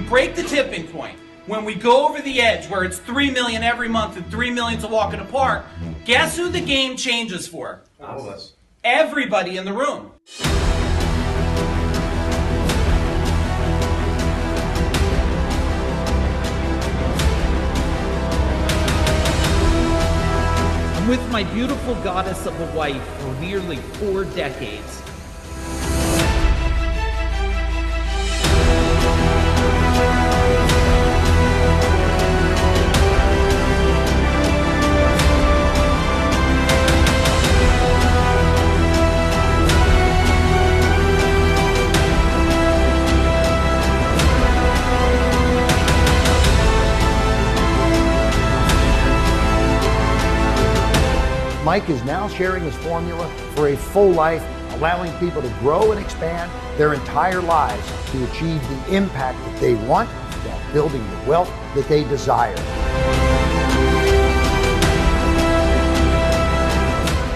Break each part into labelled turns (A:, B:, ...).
A: break the tipping point, when we go over the edge where it's 3 million every month and 3 million to walk in the park, guess who the game changes for?
B: All of us.
A: Everybody in the room. I'm with my beautiful goddess of a wife for nearly 4 decades.
C: Mike is now sharing his formula for a full life, allowing people to grow and expand their entire lives to achieve the impact that they want while building the wealth that they desire.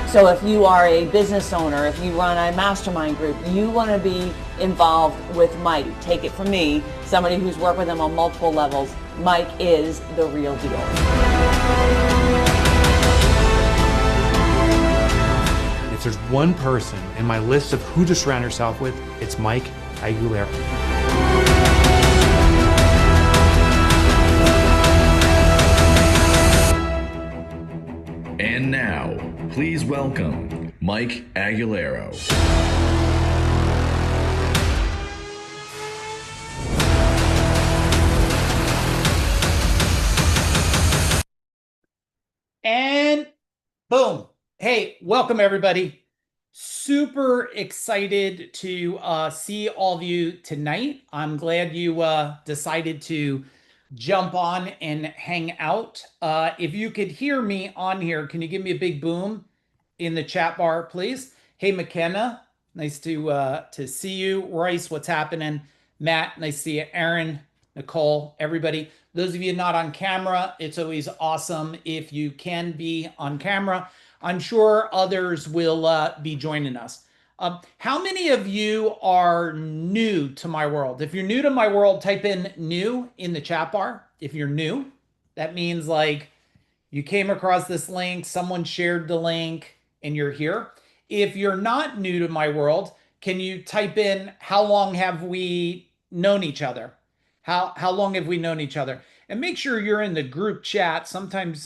D: So if you are a business owner, if you run a mastermind group, you want to be involved with Mike. Take it from me, somebody who's worked with him on multiple levels. Mike is the real deal.
E: If there's one person in my list of who to surround yourself with, it's Mike Aguilera.
F: And now, please welcome Mike Aguilera.
A: And boom. Hey, welcome everybody. Super excited to see all of you tonight. I'm glad you decided to jump on and hang out. If you could hear me on here, can you give me a big boom in the chat bar, please? Hey, McKenna, nice to see you. Royce, what's happening? Matt, nice to see you. Aaron, Nicole, everybody. Those of you not on camera, it's always awesome if you can be on camera. I'm sure others will be joining us. How many of you are new to my world? If you're new to my world, type in new in the chat bar. If you're new, that means like you came across this link, someone shared the link, and you're here. If you're not new to my world, can you type in how long have we known each other? How long have we known each other? And make sure you're in the group chat. Sometimes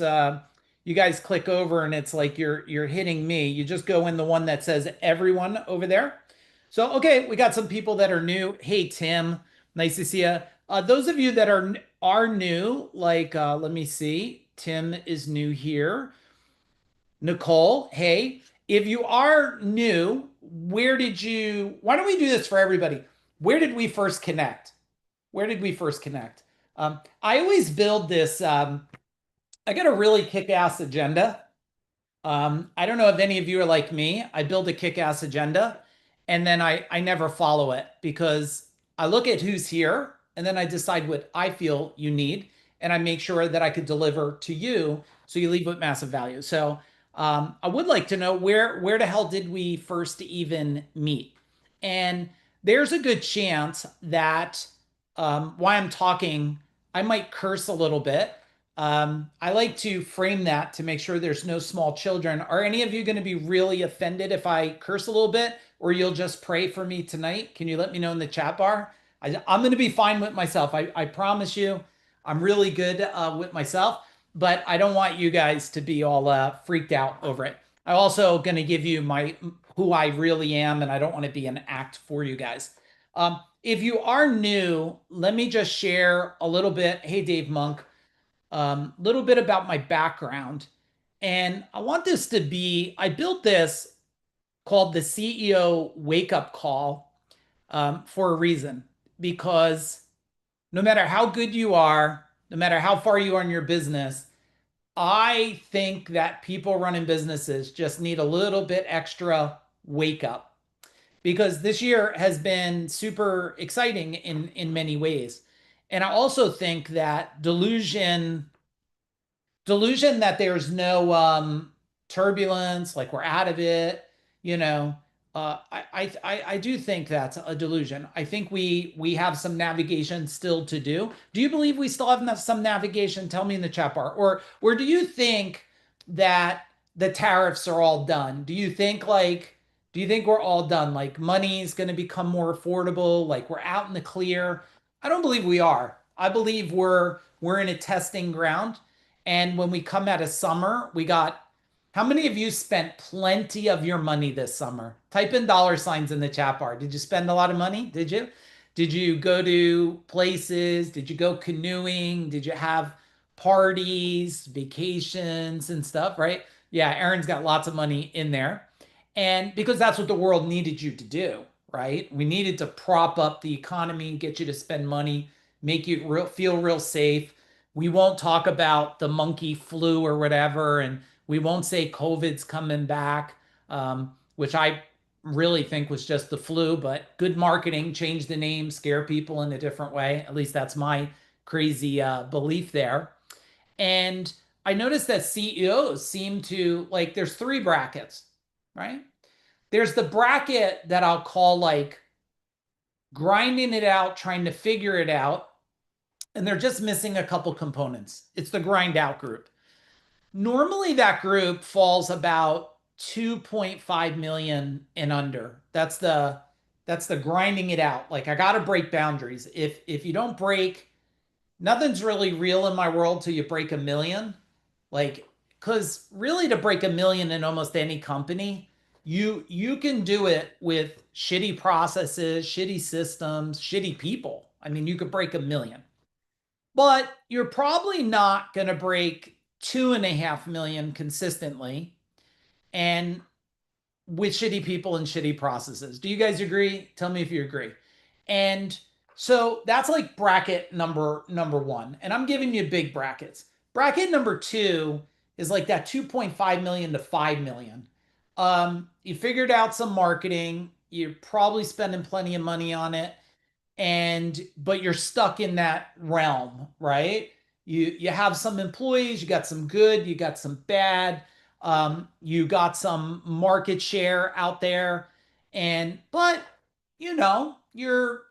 A: you guys click over and it's like you're hitting me. You just go in the one that says everyone over there. So, okay, we got some people that are new. Hey, Tim, nice to see you. Those of you that are new, like, let me see. Tim is new here. Nicole, hey, if you are new, why don't we do this for everybody? Where did we first connect? Where did we first connect? I always build this, I got a really kick-ass agenda. I don't know if any of you are like me. I build a kick-ass agenda and then I never follow it because I look at who's here and then I decide what I feel you need and I make sure that I could deliver to you so you leave with massive value. So I would like to know where the hell did we first even meet? And there's a good chance that while I'm talking, I might curse a little bit. I like to frame that to make sure there's no small children. Are any of you going to be really offended if I curse a little bit, or you'll just pray for me tonight? Can you let me know in the chat bar? I'm going to be fine with myself. I promise you, I'm really good with myself, but I don't want you guys to be all freaked out over it. I'm also going to give you who I really am, and I don't want to be an act for you guys. If you are new, let me just share a little bit. Hey, Dave Monk. Little bit about my background. And I want this to be, I built this called the CEO Wake Up Call for a reason. Because no matter how good you are, no matter how far you are in your business, I think that people running businesses just need a little bit extra wake up. Because this year has been super exciting in many ways. And I also think that delusion that there's no turbulence, like we're out of it, I do think that's a delusion. I think we have some navigation still to do. Do you believe we still have some navigation? Tell me in the chat bar. Or do you think that the tariffs are all done? Do you think we're all done? Like money is going to become more affordable, like we're out in the clear? I don't believe we are. I believe we're in a testing ground. And when we come out of summer, we got how many of you spent plenty of your money this summer? Type in dollar signs in the chat bar. Did you spend a lot of money? Did you? Did you go to places? Did you go canoeing? Did you have parties, vacations, and stuff, right? Yeah, Aaron's got lots of money in there. And because that's what the world needed you to do, right? We needed to prop up the economy, get you to spend money, make you feel real safe. We won't talk about the monkey flu or whatever, and we won't say COVID's coming back, which I really think was just the flu, but good marketing, change the name, scare people in a different way. At least that's my crazy belief there. And I noticed that CEOs seem to like, there's three brackets, right? There's the bracket that I'll call like grinding it out, trying to figure it out, and they're just missing a couple components. It's the grind out group. Normally that group falls about 2.5 million and under. That's the grinding it out. Like I got to break boundaries. If you don't break, nothing's really real in my world till you break a million. Like cuz really to break a million in almost any company, you can do it with shitty processes, shitty systems, shitty people. I mean, you could break a million. But you're probably not going to break 2.5 million consistently and with shitty people and shitty processes. Do you guys agree? Tell me if you agree. And so that's like bracket number one. And I'm giving you big brackets. Bracket number two is like that 2.5 million to 5 million. You figured out some marketing. You're probably spending plenty of money on it, and but you're stuck in that realm, right? You have some employees, you got some good, you got some bad, you got some market share out there, and but you're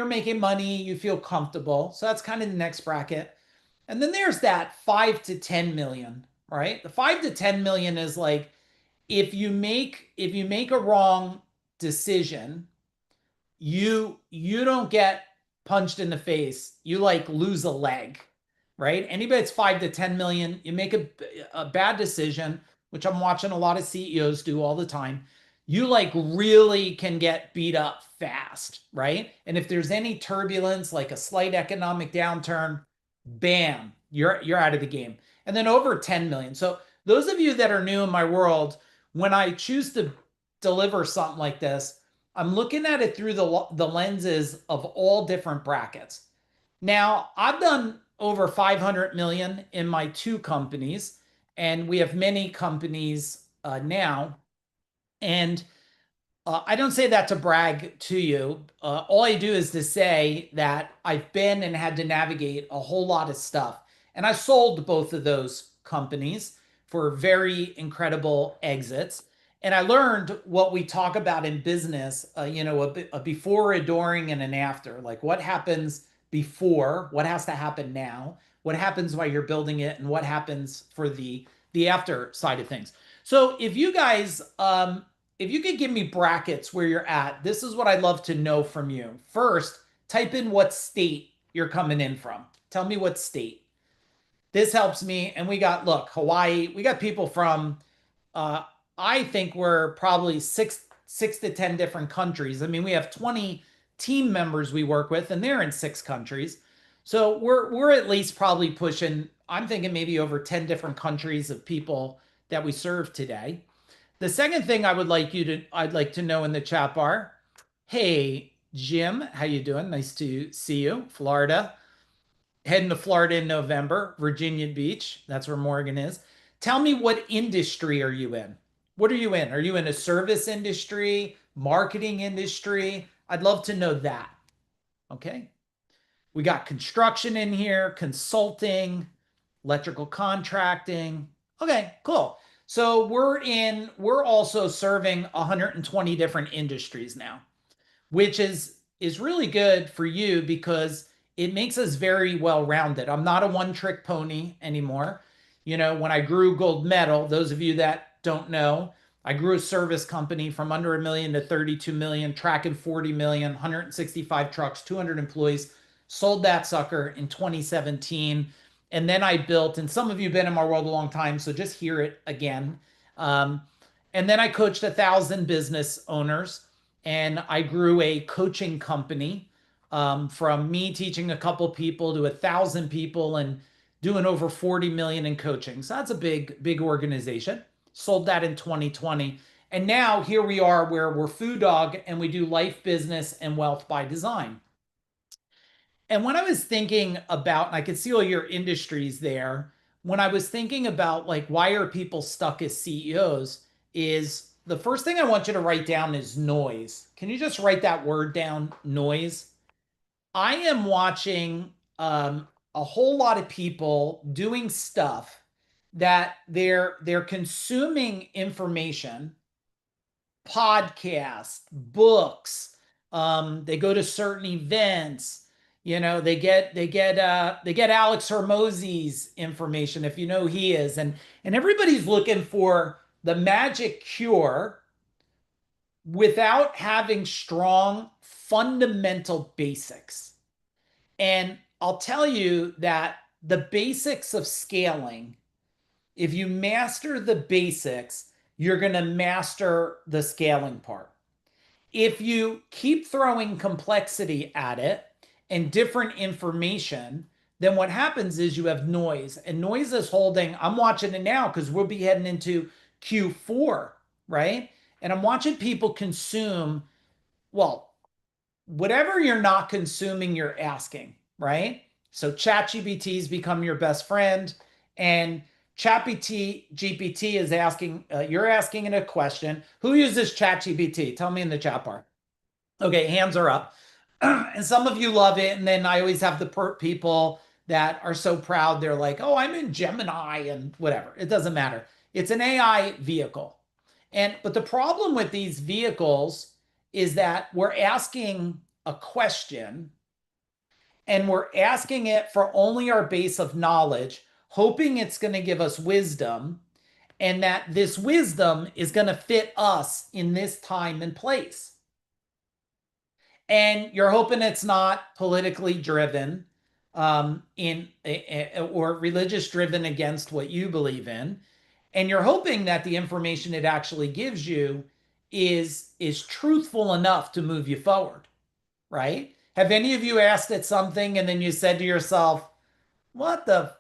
A: making money, you feel comfortable, so that's kind of the next bracket. And then there's that 5 to 10 million, right? The 5 to 10 million is like if you make a wrong decision, you don't get punched in the face. You like lose a leg, right? Anybody that's 5 to 10 million, you make a bad decision, which I'm watching a lot of CEOs do all the time. You like really can get beat up fast, right? And if there's any turbulence, like a slight economic downturn, bam, you're out of the game. And then over 10 million. So those of you that are new in my world, when I choose to deliver something like this, I'm looking at it through the lenses of all different brackets. Now, I've done over 500 million in my two companies, and we have many companies now. And I don't say that to brag to you. All I do is to say that I've been and had to navigate a whole lot of stuff. And I sold both of those companies for very incredible exits. And I learned what we talk about in business, a before, a during, and an after. Like what happens before, what has to happen now, what happens while you're building it, and what happens for the after side of things. So if you could give me brackets where you're at, this is what I'd love to know from you. First, type in what state you're coming in from. Tell me what state. This helps me. And look, Hawaii, we got people from, uh, I think we're probably six to 10 different countries. I mean, we have 20 team members we work with, and they're in 6 countries. So we're at least probably pushing, I'm thinking maybe over 10 different countries of people that we serve today. The second thing I'd like to know in the chat bar. Hey, Jim, how you doing? Nice to see you. Florida. Heading to Florida in November, Virginia Beach. That's where Morgan is. Tell me, what industry are you in? What are you in? Are you in a service industry, marketing industry? I'd love to know that. Okay. We got construction in here, consulting, electrical contracting. Okay, cool. So we're also serving 120 different industries now, which is really good for you because it makes us very well rounded. I'm not a one trick pony anymore. When I grew Gold Medal, those of you that don't know, I grew a service company from under a million to 32 million, tracking 40 million, 165 trucks, 200 employees, sold that sucker in 2017. And then I built, and some of you have been in my world a long time, so just hear it again. Um, and then I coached 1,000 business owners and I grew a coaching company from me teaching a couple people to 1,000 people and doing over 40 million in coaching. So that's a big organization. Sold that in 2020. And now here we are where we're Food Dog and we do life, business, and wealth by design. And when I was thinking about, and I could see all your industries there, when I was thinking about like why are people stuck as CEOs, is the first thing I want you to write down is noise. Can you just write that word down, noise? I am watching a whole lot of people doing stuff that they're consuming information, podcasts, books. They go to certain events. They get Alex Hermosi's information if you know who he is, and everybody's looking for the magic cure without having strong fundamental basics. And I'll tell you that the basics of scaling, if you master the basics, you're going to master the scaling part. If you keep throwing complexity at it and different information, then what happens is you have noise, and noise is holding. I'm watching it now because we'll be heading into Q4, right? And I'm watching people consume, well, whatever you're not consuming, you're asking, right? So ChatGPT's become your best friend, and ChatGPT is asking, you're asking it a question. Who uses ChatGPT? Tell me in the chat bar. Okay, hands are up. And some of you love it. And then I always have the pert people that are so proud. They're like, oh, I'm in Gemini and whatever. It doesn't matter. It's an AI vehicle. But the problem with these vehicles is that we're asking a question and we're asking it for only our base of knowledge, hoping it's going to give us wisdom and that this wisdom is going to fit us in this time and place. And you're hoping it's not politically driven or religious driven against what you believe in. And you're hoping that the information it actually gives you is truthful enough to move you forward, right? Have any of you asked it something and then you said to yourself, what the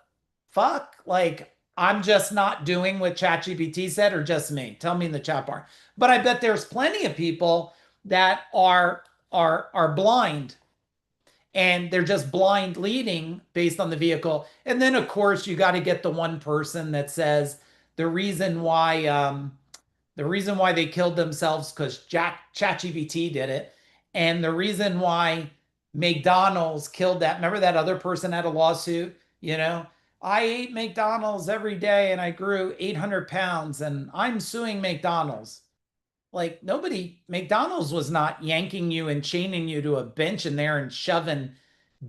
A: fuck? Like, I'm just not doing what ChatGPT said, or just me? Tell me in the chat bar. But I bet there's plenty of people that are blind and they're just blind leading based on the vehicle. And then of course you got to get the one person that says the reason why they killed themselves because ChatGPT did it, and the reason why McDonald's killed that. Remember that other person had a lawsuit? I ate McDonald's every day and I grew 800 pounds and I'm suing McDonald's. Like McDonald's was not yanking you and chaining you to a bench in there and shoving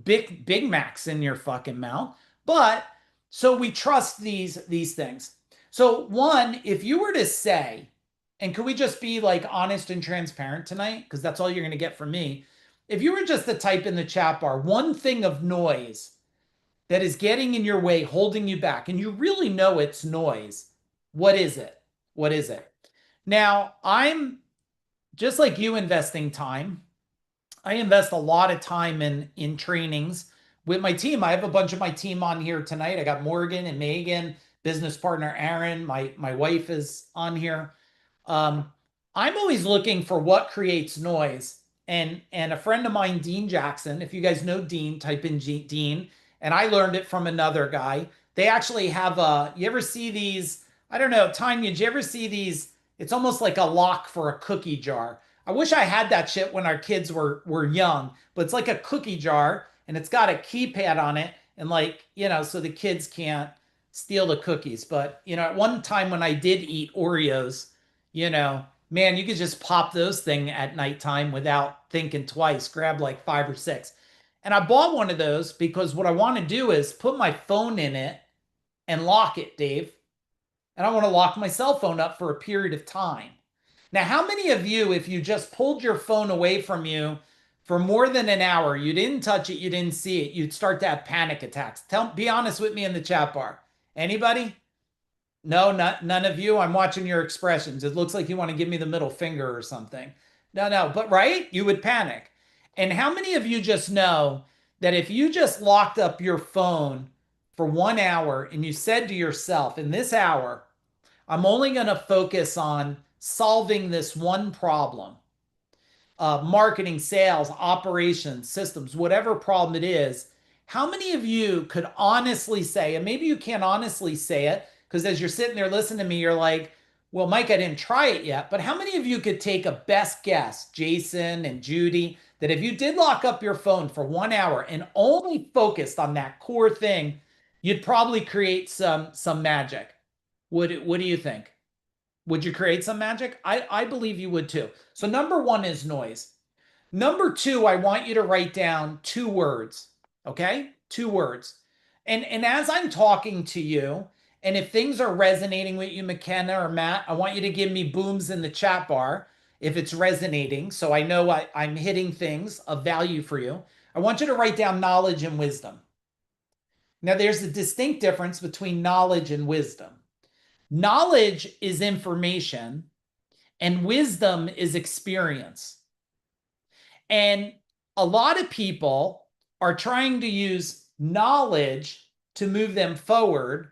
A: Big Macs in your fucking mouth. But so we trust these things. So one, if you were to say, and could we just be like honest and transparent tonight? Because that's all you're going to get from me. If you were just to type in the chat bar, one thing of noise that is getting in your way, holding you back, and you really know it's noise, what is it? What is it? Now, I'm just like you investing time. I invest a lot of time in trainings with my team. I have a bunch of my team on here tonight. I got Morgan and Megan, business partner Aaron. My wife is on here. I'm always looking for what creates noise. And a friend of mine, Dean Jackson, if you guys know Dean, type in Dean. And I learned it from another guy. They actually have you ever see these? I don't know, Tanya, did you ever see these? It's almost like a lock for a cookie jar. I wish I had that shit when our kids were young, but it's like a cookie jar and it's got a keypad on it and so the kids can't steal the cookies, but at one time when I did eat Oreos, man, you could just pop those thing at nighttime without thinking twice, grab like five or six. And I bought one of those because what I want to do is put my phone in it and lock it, Dave. And I want to lock my cell phone up for a period of time. Now, how many of you, if you just pulled your phone away from you for more than an hour, you didn't touch it, you didn't see it, you'd start to have panic attacks? Be honest with me in the chat bar. Anybody? No, none of you. I'm watching your expressions. It looks like you want to give me the middle finger or something. No, but right? You would panic. And how many of you just know that if you just locked up your phone for 1 hour and you said to yourself, in this hour, I'm only going to focus on solving this one problem, marketing, sales, operations, systems, whatever problem it is, how many of you could honestly say, and maybe you can't honestly say it, because as you're sitting there listening to me, you're like, well, Mike, I didn't try it yet. But how many of you could take a best guess, Jason and Judy, that if you did lock up your phone for 1 hour and only focused on that core thing, you'd probably create some magic? What do you think? Would you create some magic? I believe you would too. So number one is noise. Number two, I want you to write down 2 words. Okay? 2 words. And as I'm talking to you, and if things are resonating with you, McKenna or Matt, I want you to give me booms in the chat bar if it's resonating. So I know I'm hitting things of value for you. I want you to write down knowledge and wisdom. Now, there's a distinct difference between knowledge and wisdom. Knowledge is information, and wisdom is experience. And a lot of people are trying to use knowledge to move them forward,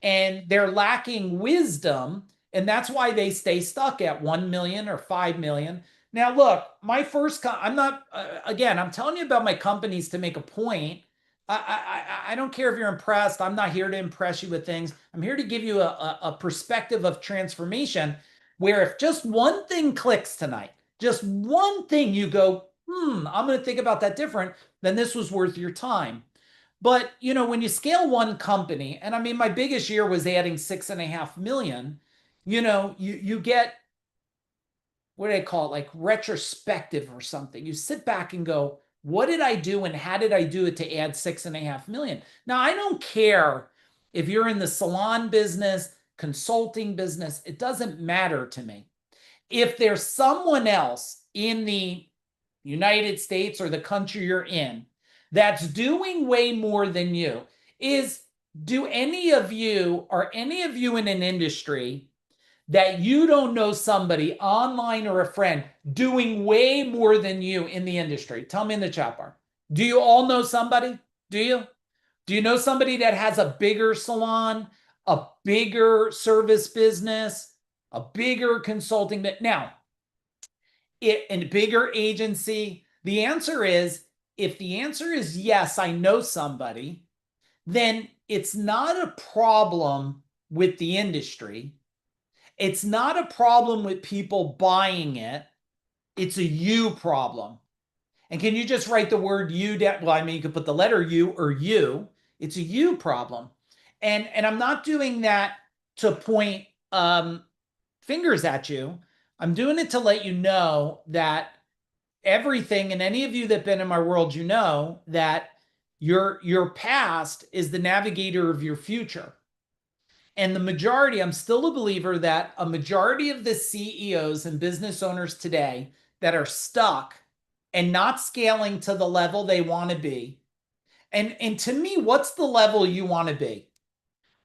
A: and they're lacking wisdom. And that's why they stay stuck at 1 million or 5 million. Now, look, my first, I'm not, again, I'm telling you about my companies to make a point. I don't care if you're impressed. I'm not here to impress you with things. I'm here to give you a perspective of transformation where if just one thing clicks tonight, just one thing you go, I'm going to think about that different, then this was worth your time. But, when you scale one company, and I mean, my biggest year was adding 6.5 million, you get, what do they call it? Like retrospective or something. You sit back and go, what did I do and how did I do it to add 6.5 million? Now, I don't care if you're in the salon business, consulting business, it doesn't matter to me. If there's someone else in the United States or the country you're in that's doing way more than you, do any of you, are any of you in an industry that you don't know somebody online or a friend doing way more than you in the industry? Tell me in the chat bar. Do you all know somebody? Do you? Do you know somebody that has a bigger salon, a bigger service business, a bigger consulting? Now, a bigger agency? The answer is, if the answer is yes, I know somebody, then it's not a problem with the industry. It's not a problem with people buying it. It's a you problem. And can you just write the word you down? Well, I mean, you could put the letter U or you. It's a you problem. And I'm not doing that to point fingers at you. I'm doing it to let you know that everything, and any of you that have been in my world, you know that your past is the navigator of your future. And the majority, I'm still a believer that a majority of the CEOs and business owners today that are stuck and not scaling to the level they want to be. And to me, what's the level you want to be?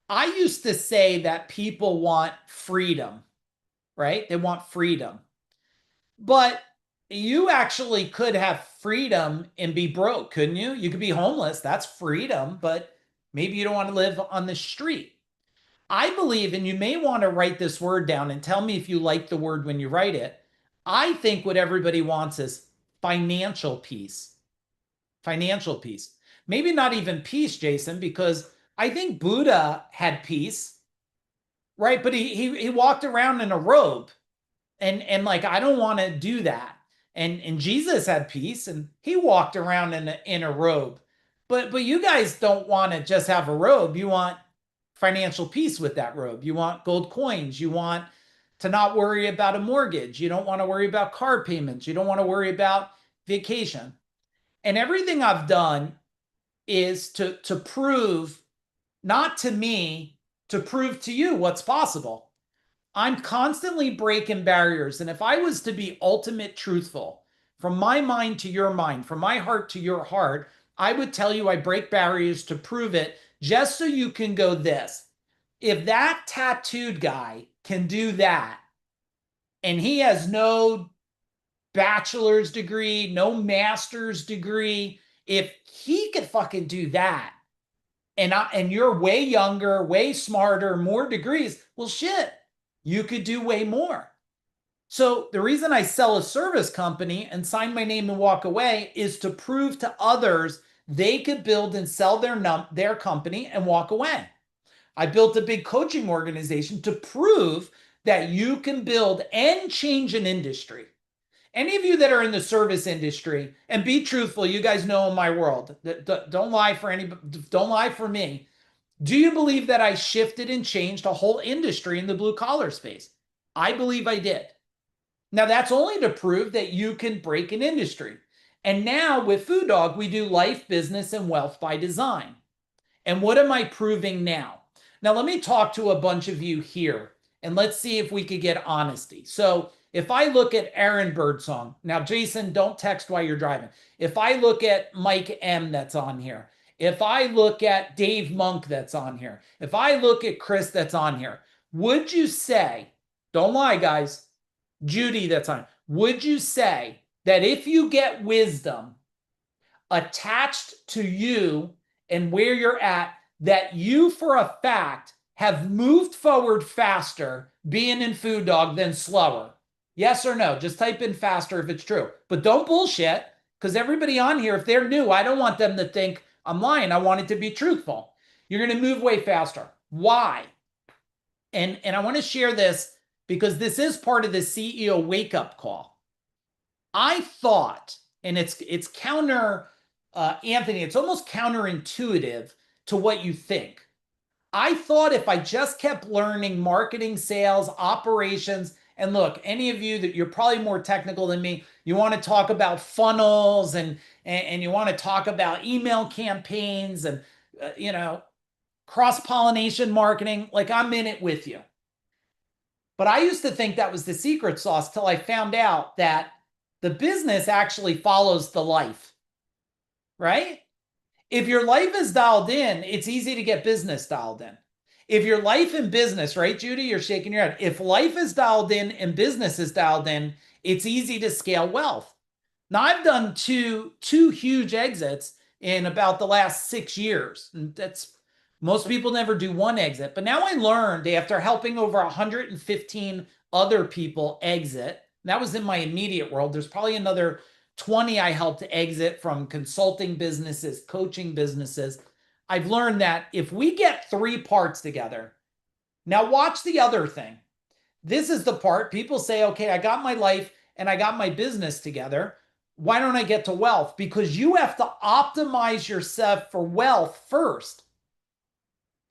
A: I used to say that people want freedom, right? They want freedom. But you actually could have freedom and be broke, couldn't you? You could be homeless. That's freedom, but maybe you don't want to live on the street. I believe, and you may want to write this word down and tell me if you like the word when you write it. I think what everybody wants is financial peace. Financial peace. Maybe not even peace, Jason, because I think Buddha had peace, right? But he walked around in a robe, and like, I don't want to do that. And Jesus had peace, and he walked around in a robe. But you guys don't want to just have a robe. You want financial peace with that robe. You want gold coins. You want to not worry about a mortgage. You don't want to worry about car payments. You don't want to worry about vacation. And everything I've done is to prove, not to me, to prove to you what's possible. I'm constantly breaking barriers. And if I was to be ultimate truthful, from my mind to your mind, from my heart to your heart, I would tell you I break barriers to prove it, just so you can go this. If that tattooed guy can do that, and he has no bachelor's degree, no master's degree, if he could fucking do that, and you're way younger, way smarter, more degrees, well, shit, you could do way more. So the reason I sell a service company and sign my name and walk away is to prove to others they could build and sell their company and walk away. I built a big coaching organization to prove that you can build and change an industry. Any of you that are in the service industry, and be truthful, you guys know in my world, don't lie for anybody, don't lie for me. Do you believe that I shifted and changed a whole industry in the blue collar space? I believe I did. Now that's only to prove that you can break an industry. And now with Food Dog, we do life, business, and wealth by design. And what am I proving now? Now let me talk to a bunch of you here and let's see if we could get honesty. So if I look at Aaron Birdsong, now Jason, don't text while you're driving. If I look at Mike M that's on here, if I look at Dave Monk that's on here, if I look at Chris that's on here, would you say, don't lie guys, Judy that's on, would you say that if you get wisdom attached to you and where you're at, that you for a fact have moved forward faster being in Food Dog than slower? Yes or no? Just type in faster if it's true. But don't bullshit, because everybody on here, if they're new, I don't want them to think I'm lying. I want it to be truthful. You're going to move way faster. Why? And I want to share this because this is part of the CEO wake-up call. I thought, and it's counter, Anthony, it's almost counterintuitive to what you think. I thought if I just kept learning marketing, sales, operations, and look, any of you that you're probably more technical than me, you want to talk about funnels and you want to talk about email campaigns and cross-pollination marketing, like I'm in it with you. But I used to think that was the secret sauce till I found out that the business actually follows the life, right? If your life is dialed in, it's easy to get business dialed in. If your life and business, right, Judy, you're shaking your head. If life is dialed in and business is dialed in, it's easy to scale wealth. Now, I've done two huge exits in about the last 6 years. And that's, most people never do one exit. But now I learned after helping over 115 other people exit, that was in my immediate world. There's probably another 20 I helped exit from consulting businesses, coaching businesses. I've learned that if we get 3 parts together, now watch the other thing. This is the part people say, okay, I got my life and I got my business together. Why don't I get to wealth? Because you have to optimize yourself for wealth first.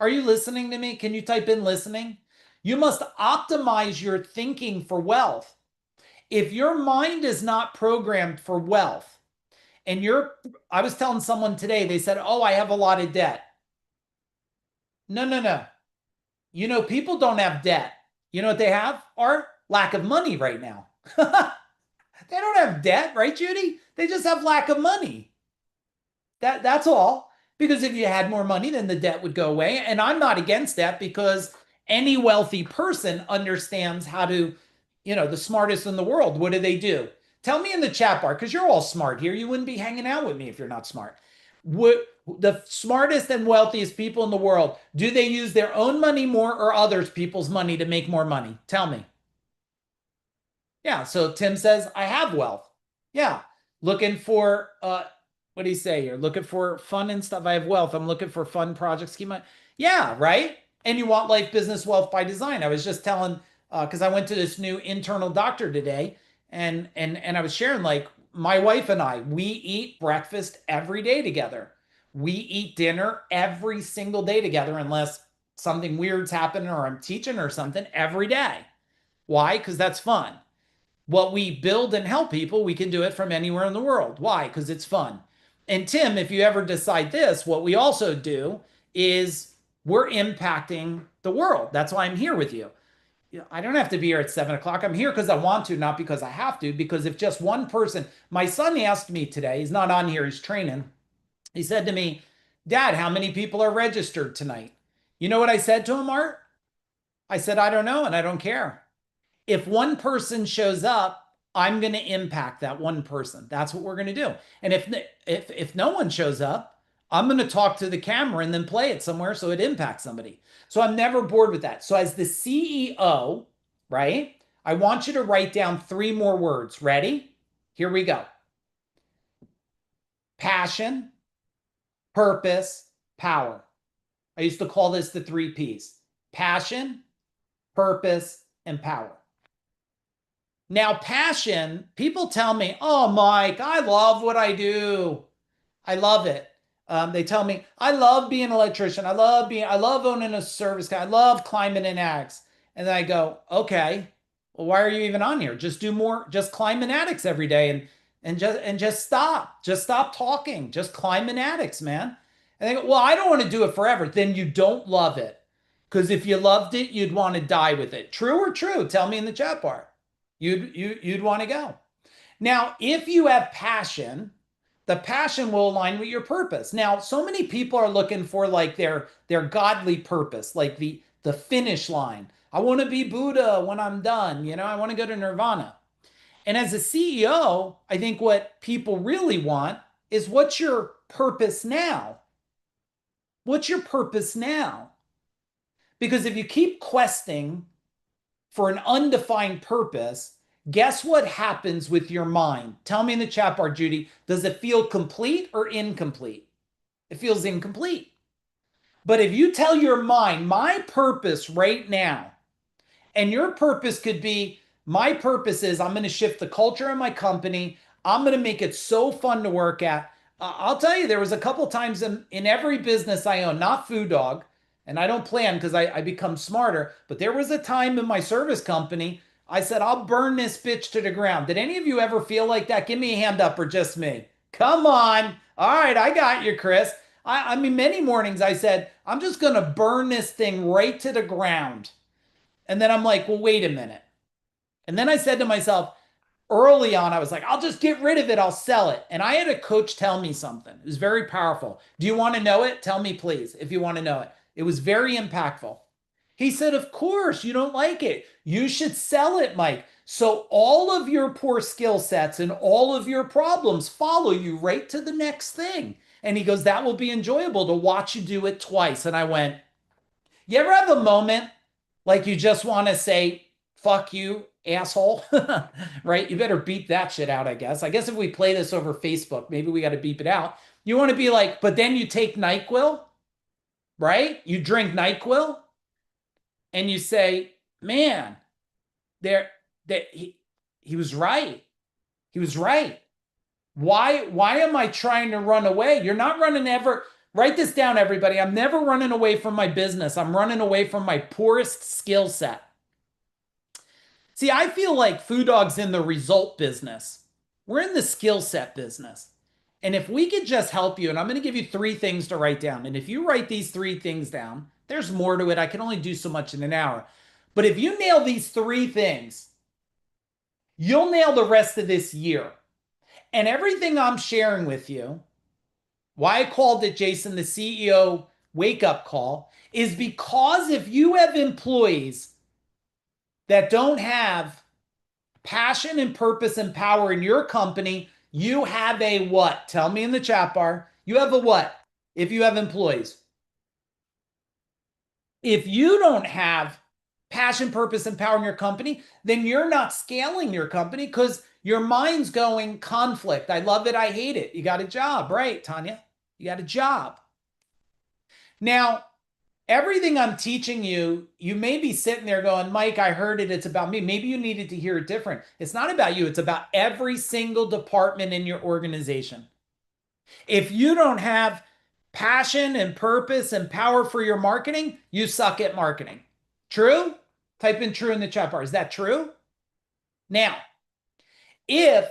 A: Are you listening to me? Can you type in listening? You must optimize your thinking for wealth. If your mind is not programmed for wealth, and I was telling someone today, they said, oh, I have a lot of debt. No. People don't have debt. You know what they have? Are lack of money right now. They don't have debt, right, Judy? They just have lack of money. That's all. Because if you had more money, then the debt would go away. And I'm not against that because any wealthy person understands how to, the smartest in the world. What do? Tell me in the chat bar, because you're all smart here. You wouldn't be hanging out with me if you're not smart. The smartest and wealthiest people in the world, do they use their own money more or others people's money to make more money? Tell me. Yeah, so Tim says, I have wealth. Yeah, looking for, what do you say here? Looking for fun and stuff. I have wealth. I'm looking for fun projects. Yeah, right? And you want life, business, wealth by design. I was just telling, because I went to this new internal doctor today, and I was sharing, like, my wife and I, we eat breakfast every day together. We eat dinner every single day together, unless something weird's happening or I'm teaching or something every day. Why? Because that's fun. What we build and help people, we can do it from anywhere in the world. Why? Because it's fun. And Tim, if you ever decide this, what we also do is we're impacting the world. That's why I'm here with you. I don't have to be here at 7 o'clock. I'm here because I want to, not because I have to. Because if just one person, my son asked me today, he's not on here, he's training. He said to me, Dad, how many people are registered tonight? You know what I said to him, Art? I said, I don't know and I don't care. If one person shows up, I'm going to impact that one person. That's what we're going to do. And if no one shows up, I'm going to talk to the camera and then play it somewhere so it impacts somebody. So I'm never bored with that. So as the CEO, right? I want you to write down 3 more words. Ready? Here we go. Passion, purpose, power. I used to call this the 3 P's. Passion, purpose, and power. Now, passion, people tell me, oh, Mike, I love what I do. I love it. They tell me, I love being an electrician. I love owning a service guy. I love climbing in attics. And then I go, okay, well, why are you even on here? Just do more, just climb in attics every day and just stop. Just stop talking. Just climb in attics, man. And they go, well, I don't want to do it forever. Then you don't love it. Because if you loved it, you'd want to die with it. True or true? Tell me in the chat bar. You'd want to go. Now, if you have passion, the passion will align with your purpose. Now, so many people are looking for like their godly purpose, like the finish line. I want to be Buddha when I'm done. I want to go to nirvana. And as a CEO, I think what people really want is what's your purpose now? What's your purpose now? Because if you keep questing for an undefined purpose, guess what happens with your mind? Tell me in the chat bar, Judy, does it feel complete or incomplete? It feels incomplete. But if you tell your mind, my purpose right now, and your purpose could be, my purpose is I'm going to shift the culture in my company. I'm going to make it so fun to work at. I'll tell you, there was a couple times in every business I own, not Food Dog, and I don't plan because I become smarter, but there was a time in my service company, I said, I'll burn this bitch to the ground. Did any of you ever feel like that? Give me a hand up or just me. Come on. All right, I got you, Chris. I mean, many mornings I said, I'm just going to burn this thing right to the ground. And then I'm like, well, wait a minute. And then I said to myself, early on, I was like, I'll just get rid of it. I'll sell it. And I had a coach tell me something. It was very powerful. Do you want to know it? Tell me, please, if you want to know it. It was very impactful. He said, of course, you don't like it. You should sell it, Mike. So all of your poor skill sets and all of your problems follow you right to the next thing. And he goes, that will be enjoyable to watch you do it twice. And I went, you ever have a moment like you just want to say, fuck you, asshole, right? You better beep that shit out, I guess. I guess if we play this over Facebook, maybe we got to beep it out. You want to be like, but then you take NyQuil, right? You drink NyQuil and you say, man, he was right. He was right. Why am I trying to run away? You're not running ever. Write this down, everybody. I'm never running away from my business. I'm running away from my poorest skill set. See, I feel like Food Dog's in the result business. We're in the skill set business. And if we could just help you, and I'm going to give you 3 things to write down. And if you write these 3 things down, there's more to it. I can only do so much in an hour. But if you nail these 3 things, you'll nail the rest of this year. And everything I'm sharing with you, why I called it, Jason, the CEO wake-up call, is because if you have employees that don't have passion and purpose and power in your company, you have a what? Tell me in the chat bar. You have a what if you have employees? If you don't have passion, purpose, and power in your company, then you're not scaling your company because your mind's going conflict. I love it. I hate it. You got a job, right, Tanya? You got a job. Now, everything I'm teaching you, you may be sitting there going, Mike, I heard it. It's about me. Maybe you needed to hear it different. It's not about you. It's about every single department in your organization. If you don't have passion and purpose and power for your marketing, you suck at marketing. True? Type in true in the chat bar. Is that true? Now, if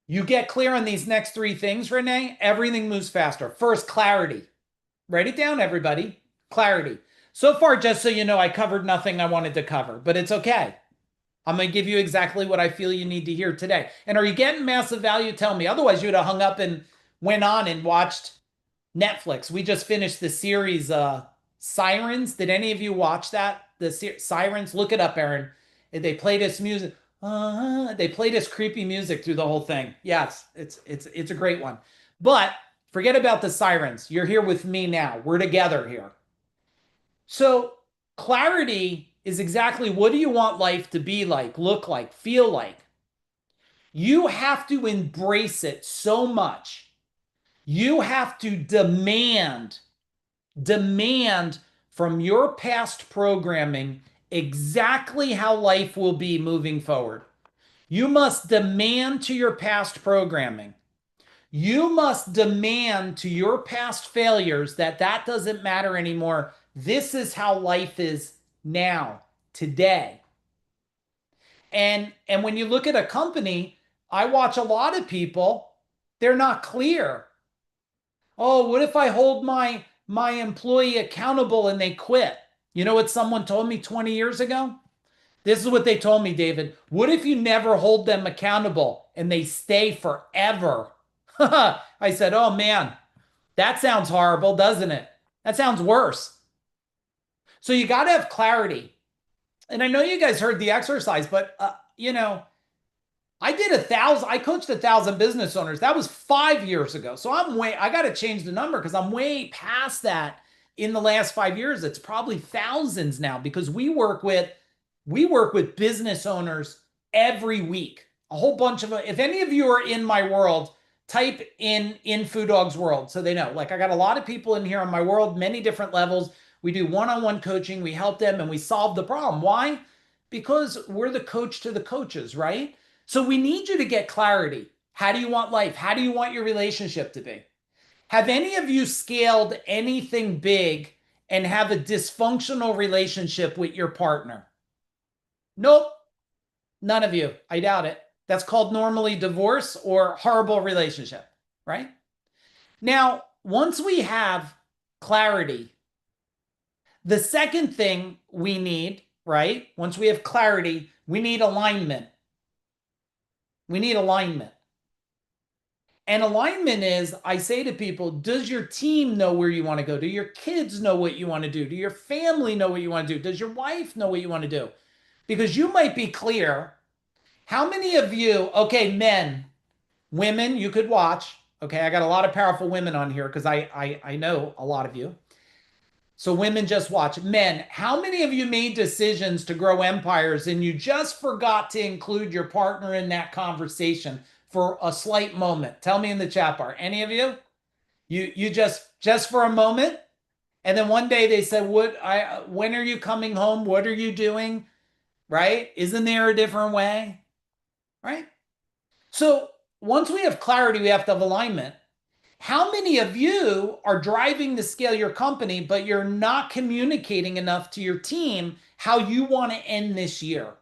A: you get clear on these next three things, Renee, everything moves faster. First, clarity. Write it down, everybody. Clarity. So far, just so you know, I covered nothing I wanted to cover, but it's okay. I'm going to give you exactly what I feel you need to hear today. And are you getting massive value? Tell me. Otherwise, you'd have hung up and went on and watched Netflix. We just finished the series Sirens. Did any of you watch that? The Sirens? Look it up, Aaron. They play this music. They play this creepy music through the whole thing. Yes, it's a great one. But forget about the sirens. You're here with me now. We're together here. So clarity is exactly what do you want life to be like, look like, feel like. You have to embrace it so much. You have to demand from your past programming exactly how life will be moving forward. You must demand to your past programming. You must demand to your past failures that that doesn't matter anymore. This is how life is now, today. And when you look at a company, I watch a lot of people, they're not clear. Oh, what if I hold my employee accountable and they quit? You know what someone told me 20 years ago? This is what they told me, David. What if you never hold them accountable and they stay forever? I said, oh man, that sounds horrible, doesn't it? That sounds worse. So you got to have clarity. And I know you guys heard the exercise, but I coached 1,000 business owners. That was 5 years ago. So I got to change the number because I'm way past that in the last 5 years. It's probably thousands now because we work with business owners every week. A whole bunch of them. If any of you are in my world, type in Food Dog's world so they know. Like I got a lot of people in here on my world, many different levels. We do one-on-one coaching. We help them and we solve the problem. Why? Because we're the coach to the coaches, right? So we need you to get clarity. How do you want life? How do you want your relationship to be? Have any of you scaled anything big and have a dysfunctional relationship with your partner? Nope. None of you. I doubt it. That's called normally divorce or horrible relationship, right? Now, once we have clarity, the second thing we need, right? Once we have clarity, we need alignment. We need alignment. And alignment is, I say to people, does your team know where you want to go? Do your kids know what you want to do? Do your family know what you want to do? Does your wife know what you want to do? Because you might be clear. How many of you, okay, men, women, you could watch. Okay, I got a lot of powerful women on here because I know a lot of you. So women just watch. Men, how many of you made decisions to grow empires and you just forgot to include your partner in that conversation for a slight moment? Tell me in the chat bar. Any of you? You just for a moment? And then one day they said, when are you coming home? What are you doing? Right? Isn't there a different way? Right? So once we have clarity, we have to have alignment. How many of you are driving to scale your company, but you're not communicating enough to your team how you want to end this year?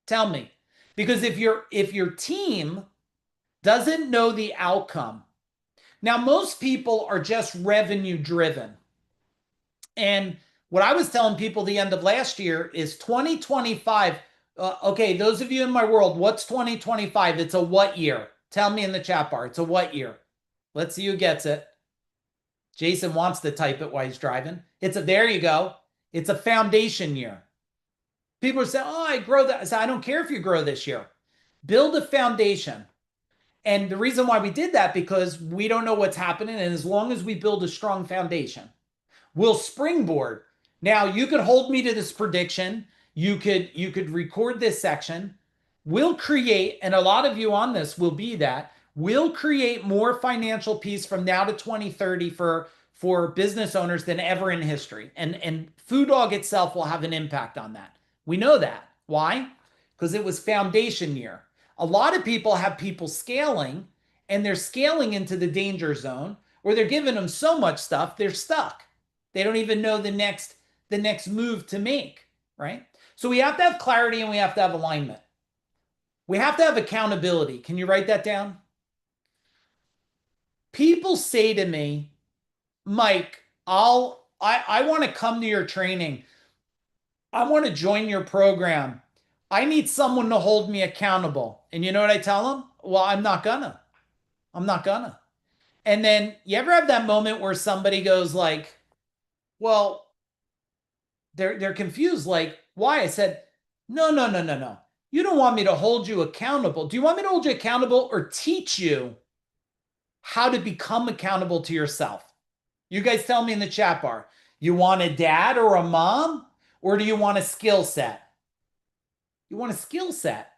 A: Tell me. Because if your team doesn't know the outcome, now most people are just revenue driven. And what I was telling people the end of last year is 2025. Okay, those of you in my world, what's 2025? It's a what year? Tell me in the chat bar. It's a what year? Let's see who gets it. Jason wants to type it while he's driving. There you go. It's a foundation year. People say, oh, I grow that. I say, I don't care if you grow this year. Build a foundation. And the reason why we did that, because we don't know what's happening. And as long as we build a strong foundation, we'll springboard. Now you could hold me to this prediction. You could record this section. We'll create, and a lot of you on this will be that, we'll create more financial peace from now to 2030 for business owners than ever in history. And Food Dog itself will have an impact on that. We know that. Why? Because it was foundation year. A lot of people have people scaling and they're scaling into the danger zone, or they're giving them so much stuff, they're stuck. They don't even know the next move to make, right? So we have to have clarity and we have to have alignment. We have to have accountability. Can you write that down? People say to me, Mike, I want to come to your training. I want to join your program. I need someone to hold me accountable. And you know what I tell them? Well, I'm not gonna. I'm not gonna. And then you ever have that moment where somebody goes like, well, they're confused, like, why? I said, no, no, no, no, no. You don't want me to hold you accountable. Do you want me to hold you accountable or teach you how to become accountable to yourself? You guys tell me in the chat bar. You want a dad or a mom, or do you want a skill set? You want a skill set.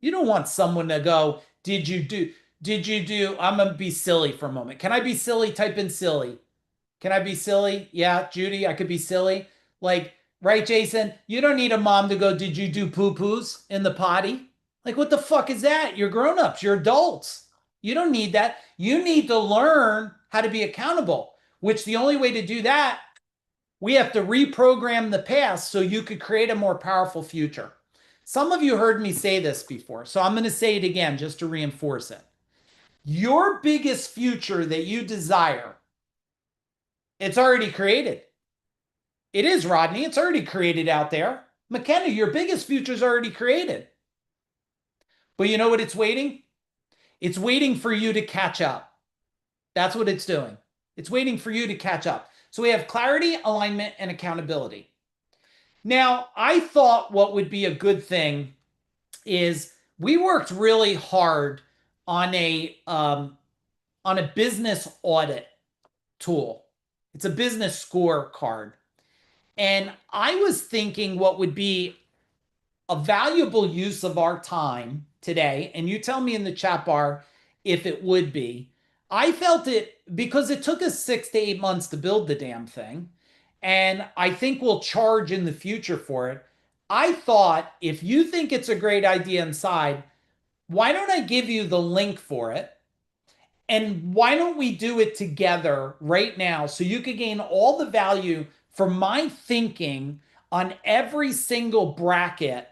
A: You don't want someone to go, I'm going to be silly for a moment. Can I be silly? Type in silly. Can I be silly? Yeah, Judy, I could be silly. Like, right, Jason? You don't need a mom to go, did you do poo-poos in the potty? Like, what the fuck is that? You're grown-ups. You're adults. You don't need that. You need to learn how to be accountable, which the only way to do that, we have to reprogram the past so you could create a more powerful future. Some of you heard me say this before, so I'm going to say it again just to reinforce it. Your biggest future that you desire, it's already created. It is, Rodney. It's already created out there. McKenna, your biggest future is already created. But you know what it's waiting? It's waiting for you to catch up. That's what it's doing. It's waiting for you to catch up. So we have clarity, alignment, and accountability. Now, I thought what would be a good thing is we worked really hard on a business audit tool. It's a business scorecard. And I was thinking what would be a valuable use of our time today, and you tell me in the chat bar if it would be. I felt it because it took us 6 to 8 months to build the damn thing. And I think we'll charge in the future for it. I thought if you think it's a great idea inside, why don't I give you the link for it? And why don't we do it together right now so you could gain all the value from my thinking on every single bracket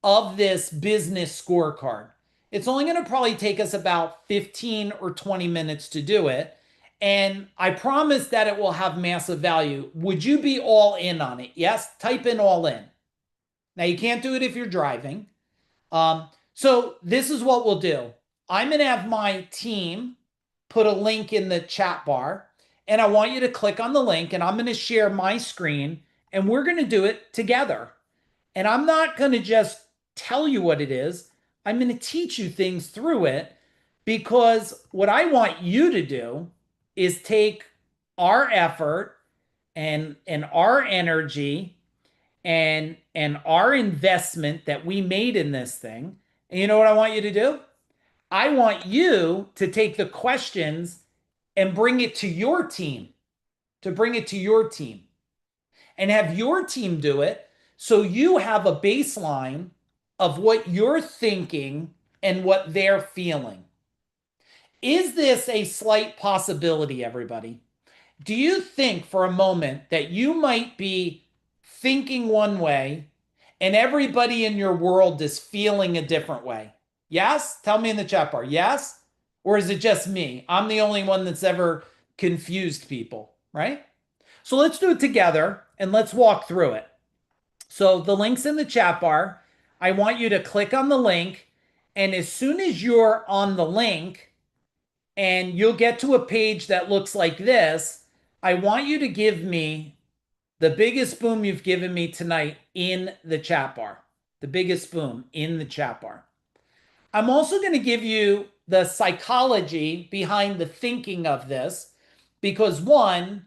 A: of this business scorecard. It's only going to probably take us about 15 or 20 minutes to do it. And I promise that it will have massive value. Would you be all in on it? Yes? Type in all in. Now, you can't do it if you're driving. So this is what we'll do. I'm going to have my team put a link in the chat bar. And I want you to click on the link. And I'm going to share my screen. And we're going to do it together. And I'm not going to just tell you what it is. I'm going to teach you things through it, because what I want you to do is take our effort and our energy and our investment that we made in this thing. And you know what I want you to do? I want you to take the questions and bring it to your team, and have your team do it. So you have a baseline of what you're thinking and what they're feeling. Is this a slight possibility, everybody? Do you think for a moment that you might be thinking one way and everybody in your world is feeling a different way? Yes? Tell me in the chat bar. Yes? Or is it just me? I'm the only one that's ever confused people, right? So let's do it together and let's walk through it. So the link's in the chat bar. I want you to click on the link. And as soon as you're on the link and you'll get to a page that looks like this, I want you to give me the biggest boom you've given me tonight in the chat bar. The biggest boom in the chat bar. I'm also going to give you the psychology behind the thinking of this, because one,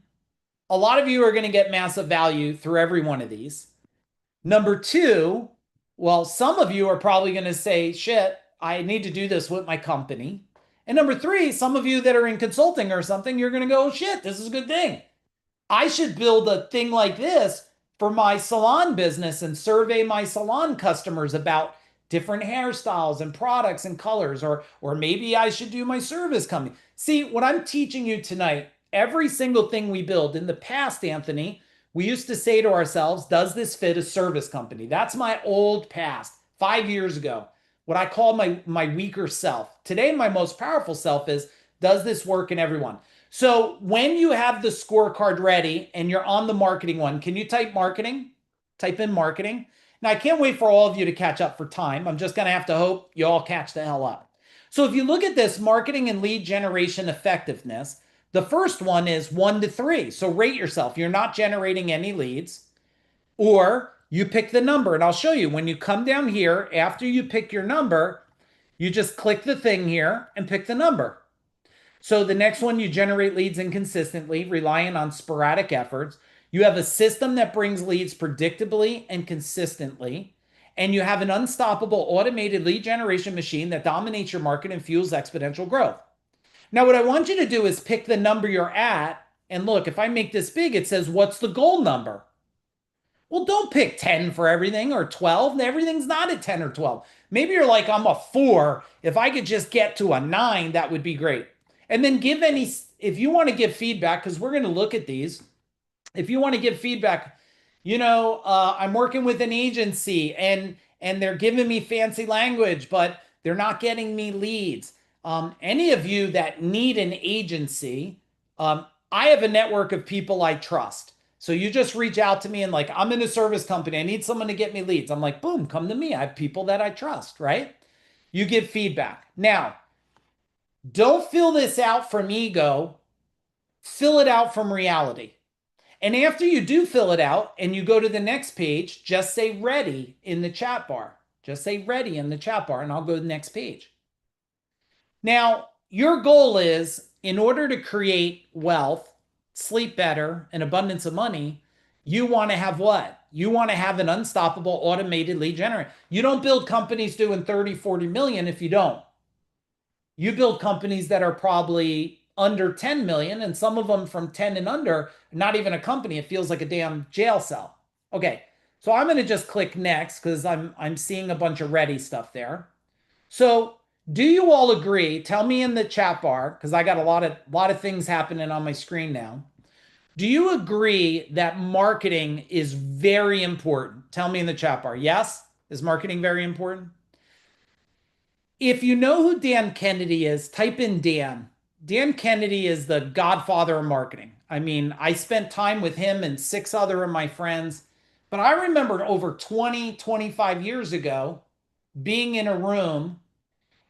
A: a lot of you are going to get massive value through every one of these. Number two, well, some of you are probably going to say, shit, I need to do this with my company. And number three, some of you that are in consulting or something, you're going to go, shit, this is a good thing. I should build a thing like this for my salon business and survey my salon customers about different hairstyles and products and colors, or maybe I should do my service company. See, what I'm teaching you tonight every single thing we build. In the past, Anthony, we used to say to ourselves, does this fit a service company? That's my old past, 5 years ago, what I call my weaker self. Today, my most powerful self is, does this work in everyone? So when you have the scorecard ready and you're on the marketing one, can you type marketing? Type in marketing. Now, I can't wait for all of you to catch up for time. I'm just going to have to hope you all catch the hell up. So if you look at this marketing and lead generation effectiveness, the first one is 1 to 3. So rate yourself. You're not generating any leads, or you pick the number. And I'll show you when you come down here, after you pick your number, you just click the thing here and pick the number. So the next one, you generate leads inconsistently, relying on sporadic efforts. You have a system that brings leads predictably and consistently. And you have an unstoppable automated lead generation machine that dominates your market and fuels exponential growth. Now, what I want you to do is pick the number you're at. And look, if I make this big, it says, what's the goal number? Well, don't pick 10 for everything or 12. Everything's not a 10 or 12. Maybe you're like, I'm a 4. If I could just get to a 9, that would be great. And then give any, if you want to give feedback, because we're going to look at these. If you want to give feedback, I'm working with an agency and they're giving me fancy language, but they're not getting me leads. Any of you that need an agency, I have a network of people I trust. So you just reach out to me and like, I'm in a service company. I need someone to get me leads. I'm like, boom, come to me. I have people that I trust, right? You give feedback. Now, don't fill this out from ego. Fill it out from reality. And after you do fill it out and you go to the next page, just say ready in the chat bar. Just say ready in the chat bar and I'll go to the next page. Now, your goal is, in order to create wealth, sleep better, and abundance of money, you want to have what? You want to have an unstoppable automated lead generator. You don't build companies doing 30, 40 million if you don't. You build companies that are probably under 10 million, and some of them from 10 and under, not even a company. It feels like a damn jail cell. Okay, so I'm going to just click next because I'm seeing a bunch of ready stuff there. So do you all agree? Tell me in the chat bar, because I got a lot of things happening on my screen now. Do you agree that marketing is very important? Tell me in the chat bar. Yes? Is marketing very important? If you know who Dan Kennedy is, type in Dan. Dan Kennedy is the godfather of marketing. I mean, I spent time with him and 6 other of my friends, but I remember over 20, 25 years ago being in a room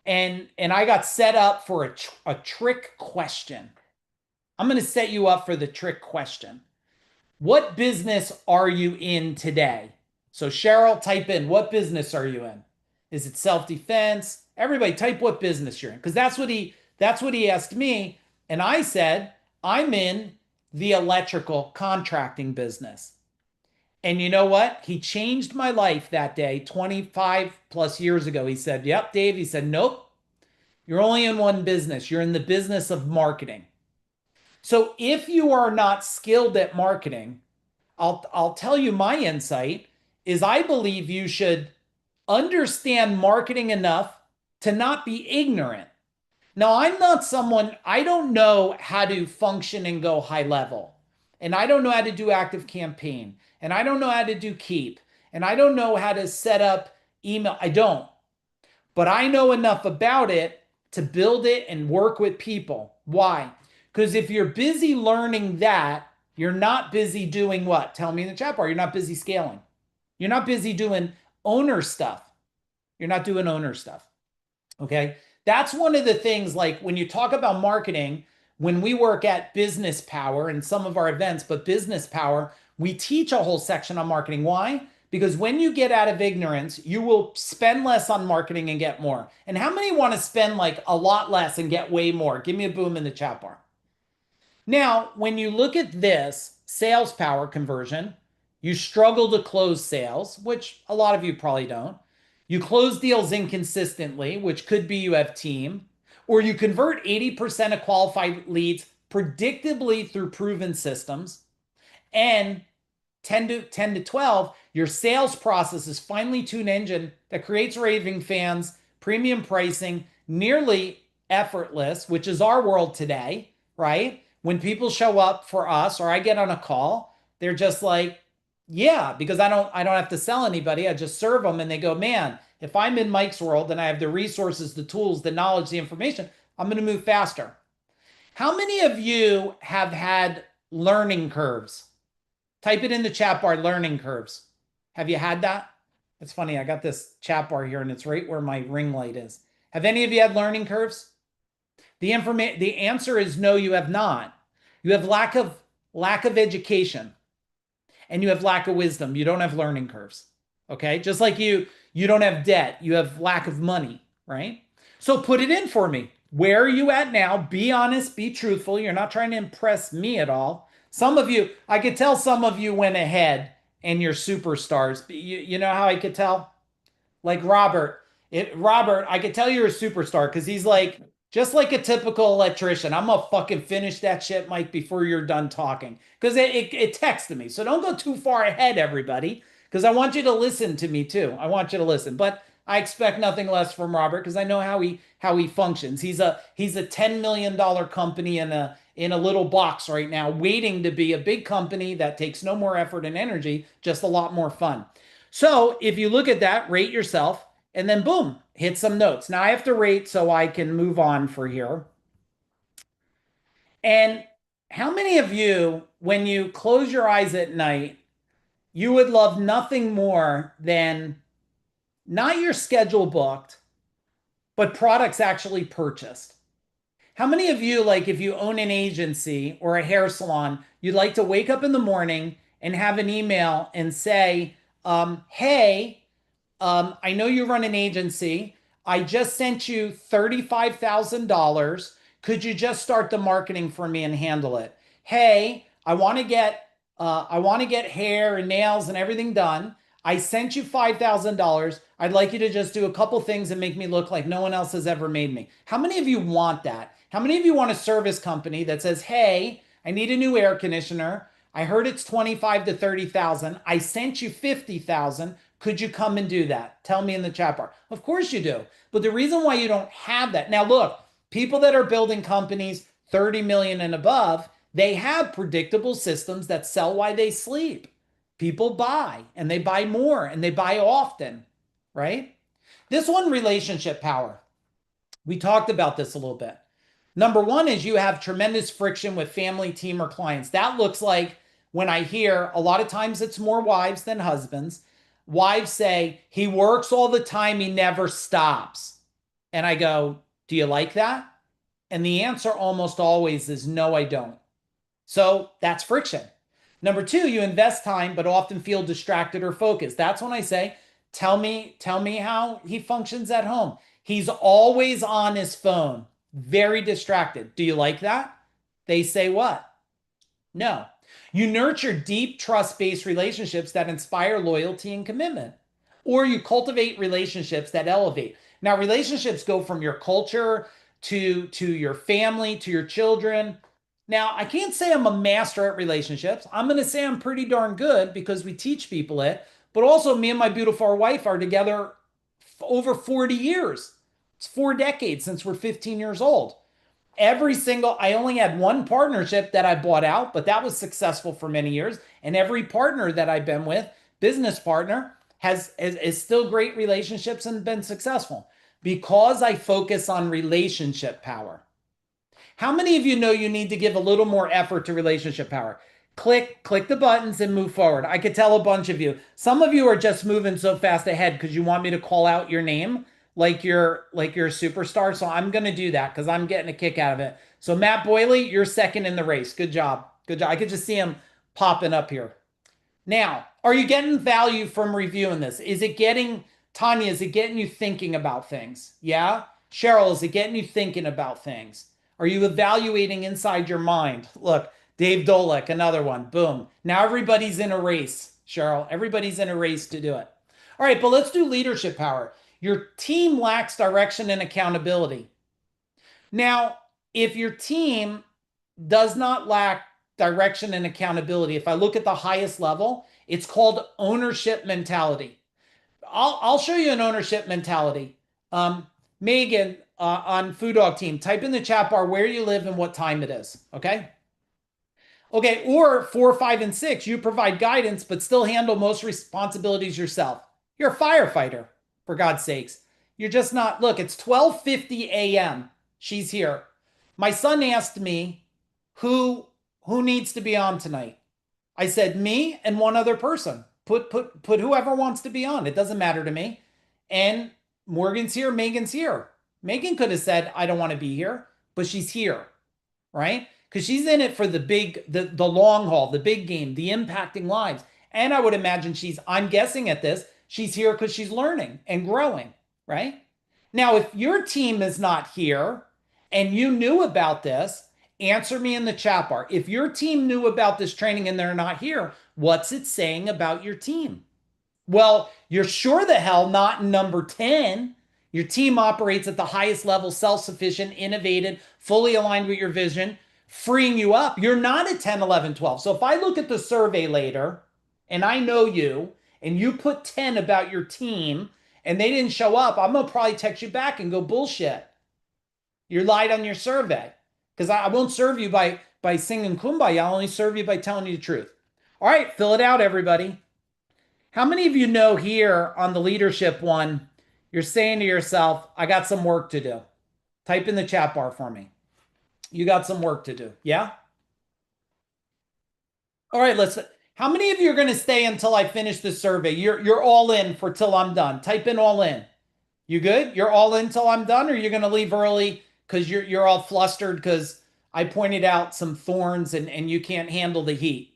A: and I got set up for a trick question. I'm going to set you up for the trick question. What business are you in today? So Cheryl, type in, what business are you in? Is it self-defense? Everybody type what business you're in, because that's what he asked me. And I said, I'm in the electrical contracting business. And you know what? He changed my life that day, 25 plus years ago. He said, yep, Dave. He said, nope, you're only in one business. You're in the business of marketing. So if you are not skilled at marketing, I'll tell you my insight is I believe you should understand marketing enough to not be ignorant. Now, I'm not someone, I don't know how to function and go high level. And I don't know how to do active campaign. And I don't know how to do keep. And I don't know how to set up email. I don't. But I know enough about it to build it and work with people. Why? Because if you're busy learning that, you're not busy doing what? Tell me in the chat bar. You're not busy scaling. You're not busy doing owner stuff. You're not doing owner stuff. Okay? That's one of the things, like when you talk about marketing, when we work at Business Power and some of our events, but Business Power, we teach a whole section on marketing. Why? Because when you get out of ignorance, you will spend less on marketing and get more. And how many want to spend like a lot less and get way more? Give me a boom in the chat bar. Now, when you look at this sales power conversion, you struggle to close sales, which a lot of you probably don't. You close deals inconsistently, which could be you have team, or you convert 80% of qualified leads predictably through proven systems. And 10 to 12, your sales process is finely tuned engine that creates raving fans, premium pricing, nearly effortless, which is our world today, right? when people show up for us or I get on a call, they're just like, yeah, because I don't have to sell anybody. I just serve them and they go, man, if I'm in Mike's world and I have the resources, the tools, the knowledge, the information, I'm going to move faster. How many of you have had learning curves? Type it in the chat bar, learning curves. Have you had that? It's funny. I got this chat bar here and it's right where my ring light is. Have any of you had learning curves? The answer is no, you have not. You have lack of education and you have lack of wisdom. You don't have learning curves. Okay? Just like you don't have debt, you have lack of money, right? So put it in for me. Where are you at now? Be honest, be truthful. You're not trying to impress me at all. Some of you, I could tell some of you went ahead and you're superstars. You know how I could tell? Like Robert. Robert, I could tell you're a superstar because he's like just like a typical electrician. I'm gonna fucking finish that shit, Mike, before you're done talking. Because it texted me. So don't go too far ahead, everybody, because I want you to listen to me too. I want you to listen. But I expect nothing less from Robert because I know how he functions. He's a $10 million company in a little box right now, waiting to be a big company that takes no more effort and energy, just a lot more fun. So if you look at that, rate yourself, and then boom, hit some notes. Now I have to rate so I can move on for here. And how many of you, when you close your eyes at night, you would love nothing more than not your schedule booked, but products actually purchased? How many of you, like if you own an agency or a hair salon, you'd like to wake up in the morning and have an email and say, hey, I know you run an agency. I just sent you $35,000. Could you just start the marketing for me and handle it? Hey, I want to get hair and nails and everything done. I sent you $5,000. I'd like you to just do a couple things and make me look like no one else has ever made me. How many of you want that? How many of you want a service company that says, "Hey, I need a new air conditioner. I heard it's 25 to 30,000. I sent you 50,000. Could you come and do that?" Tell me in the chat bar. Of course you do. But the reason why you don't have that. Now look, people that are building companies 30 million and above, they have predictable systems that sell while they sleep. People buy and they buy more and they buy often, right? This one, relationship power. We talked about this a little bit. Number one is you have tremendous friction with family, team, or clients. That looks like when I hear a lot of times it's more wives than husbands. Wives say, he works all the time, he never stops. And I go, do you like that? And the answer almost always is no, I don't. So that's friction. Number two, you invest time but often feel distracted or focused. That's when I say, tell me how he functions at home. He's always on his phone, very distracted. Do you like that? They say what? No. You nurture deep trust-based relationships that inspire loyalty and commitment. Or you cultivate relationships that elevate. Now, relationships go from your culture to your family, to your children. Now, I can't say I'm a master at relationships. I'm going to say I'm pretty darn good because we teach people it. But also, me and my beautiful wife are together over 40 years. It's 4 decades since we're 15 years old. I only had one partnership that I bought out, but that was successful for many years. And every partner that I've been with, business partner, is still great relationships and been successful because I focus on relationship power. How many of you know you need to give a little more effort to relationship power? Click the buttons and move forward. I could tell a bunch of you. Some of you are just moving so fast ahead because you want me to call out your name like you're a superstar. So I'm gonna do that because I'm getting a kick out of it. So Matt Boyley, you're second in the race. Good job. Good job. I could just see him popping up here. Now, are you getting value from reviewing this? Tanya, is it getting you thinking about things? Yeah? Cheryl, is it getting you thinking about things? Are you evaluating inside your mind? Look, Dave Dolek, another one. Boom. Now everybody's in a race, Cheryl. Everybody's in a race to do it. All right, but let's do leadership power. Your team lacks direction and accountability. Now, if your team does not lack direction and accountability, if I look at the highest level, it's called ownership mentality. I'll show you an ownership mentality. Megan on Food Dog Team, type in the chat bar where you live and what time it is. Okay. Okay, or 4, 5, and 6, you provide guidance, but still handle most responsibilities yourself. You're a firefighter, for God's sakes. You're just not, look, it's 12:50 a.m. She's here. My son asked me who who needs to be on tonight. I said me and one other person. Put whoever wants to be on. It doesn't matter to me. And Morgan's here, Megan's here. Megan could have said, I don't want to be here, but she's here, right? Because she's in it for the long haul, the big game, the impacting lives. And I would imagine I'm guessing at this, she's here because she's learning and growing, right? Now, if your team is not here and you knew about this, answer me in the chat bar. If your team knew about this training and they're not here, what's it saying about your team? Well, you're sure the hell not in number 10. Your team operates at the highest level, self sufficient, innovative, fully aligned with your vision, freeing you up. You're not at 10, 11, 12. So if I look at the survey later and I know you and you put 10 about your team and they didn't show up, I'm going to probably text you back and go, bullshit. You lied on your survey because I won't serve you by singing kumbaya. I'll only serve you by telling you the truth. All right, fill it out, everybody. How many of you know here on the leadership one, you're saying to yourself, I got some work to do? Type in the chat bar for me. You got some work to do. Yeah? All right, how many of you are going to stay until I finish the survey? You're all in for till I'm done. Type in all in. You good? You're all in till I'm done, or you're going to leave early because you're all flustered because I pointed out some thorns and you can't handle the heat.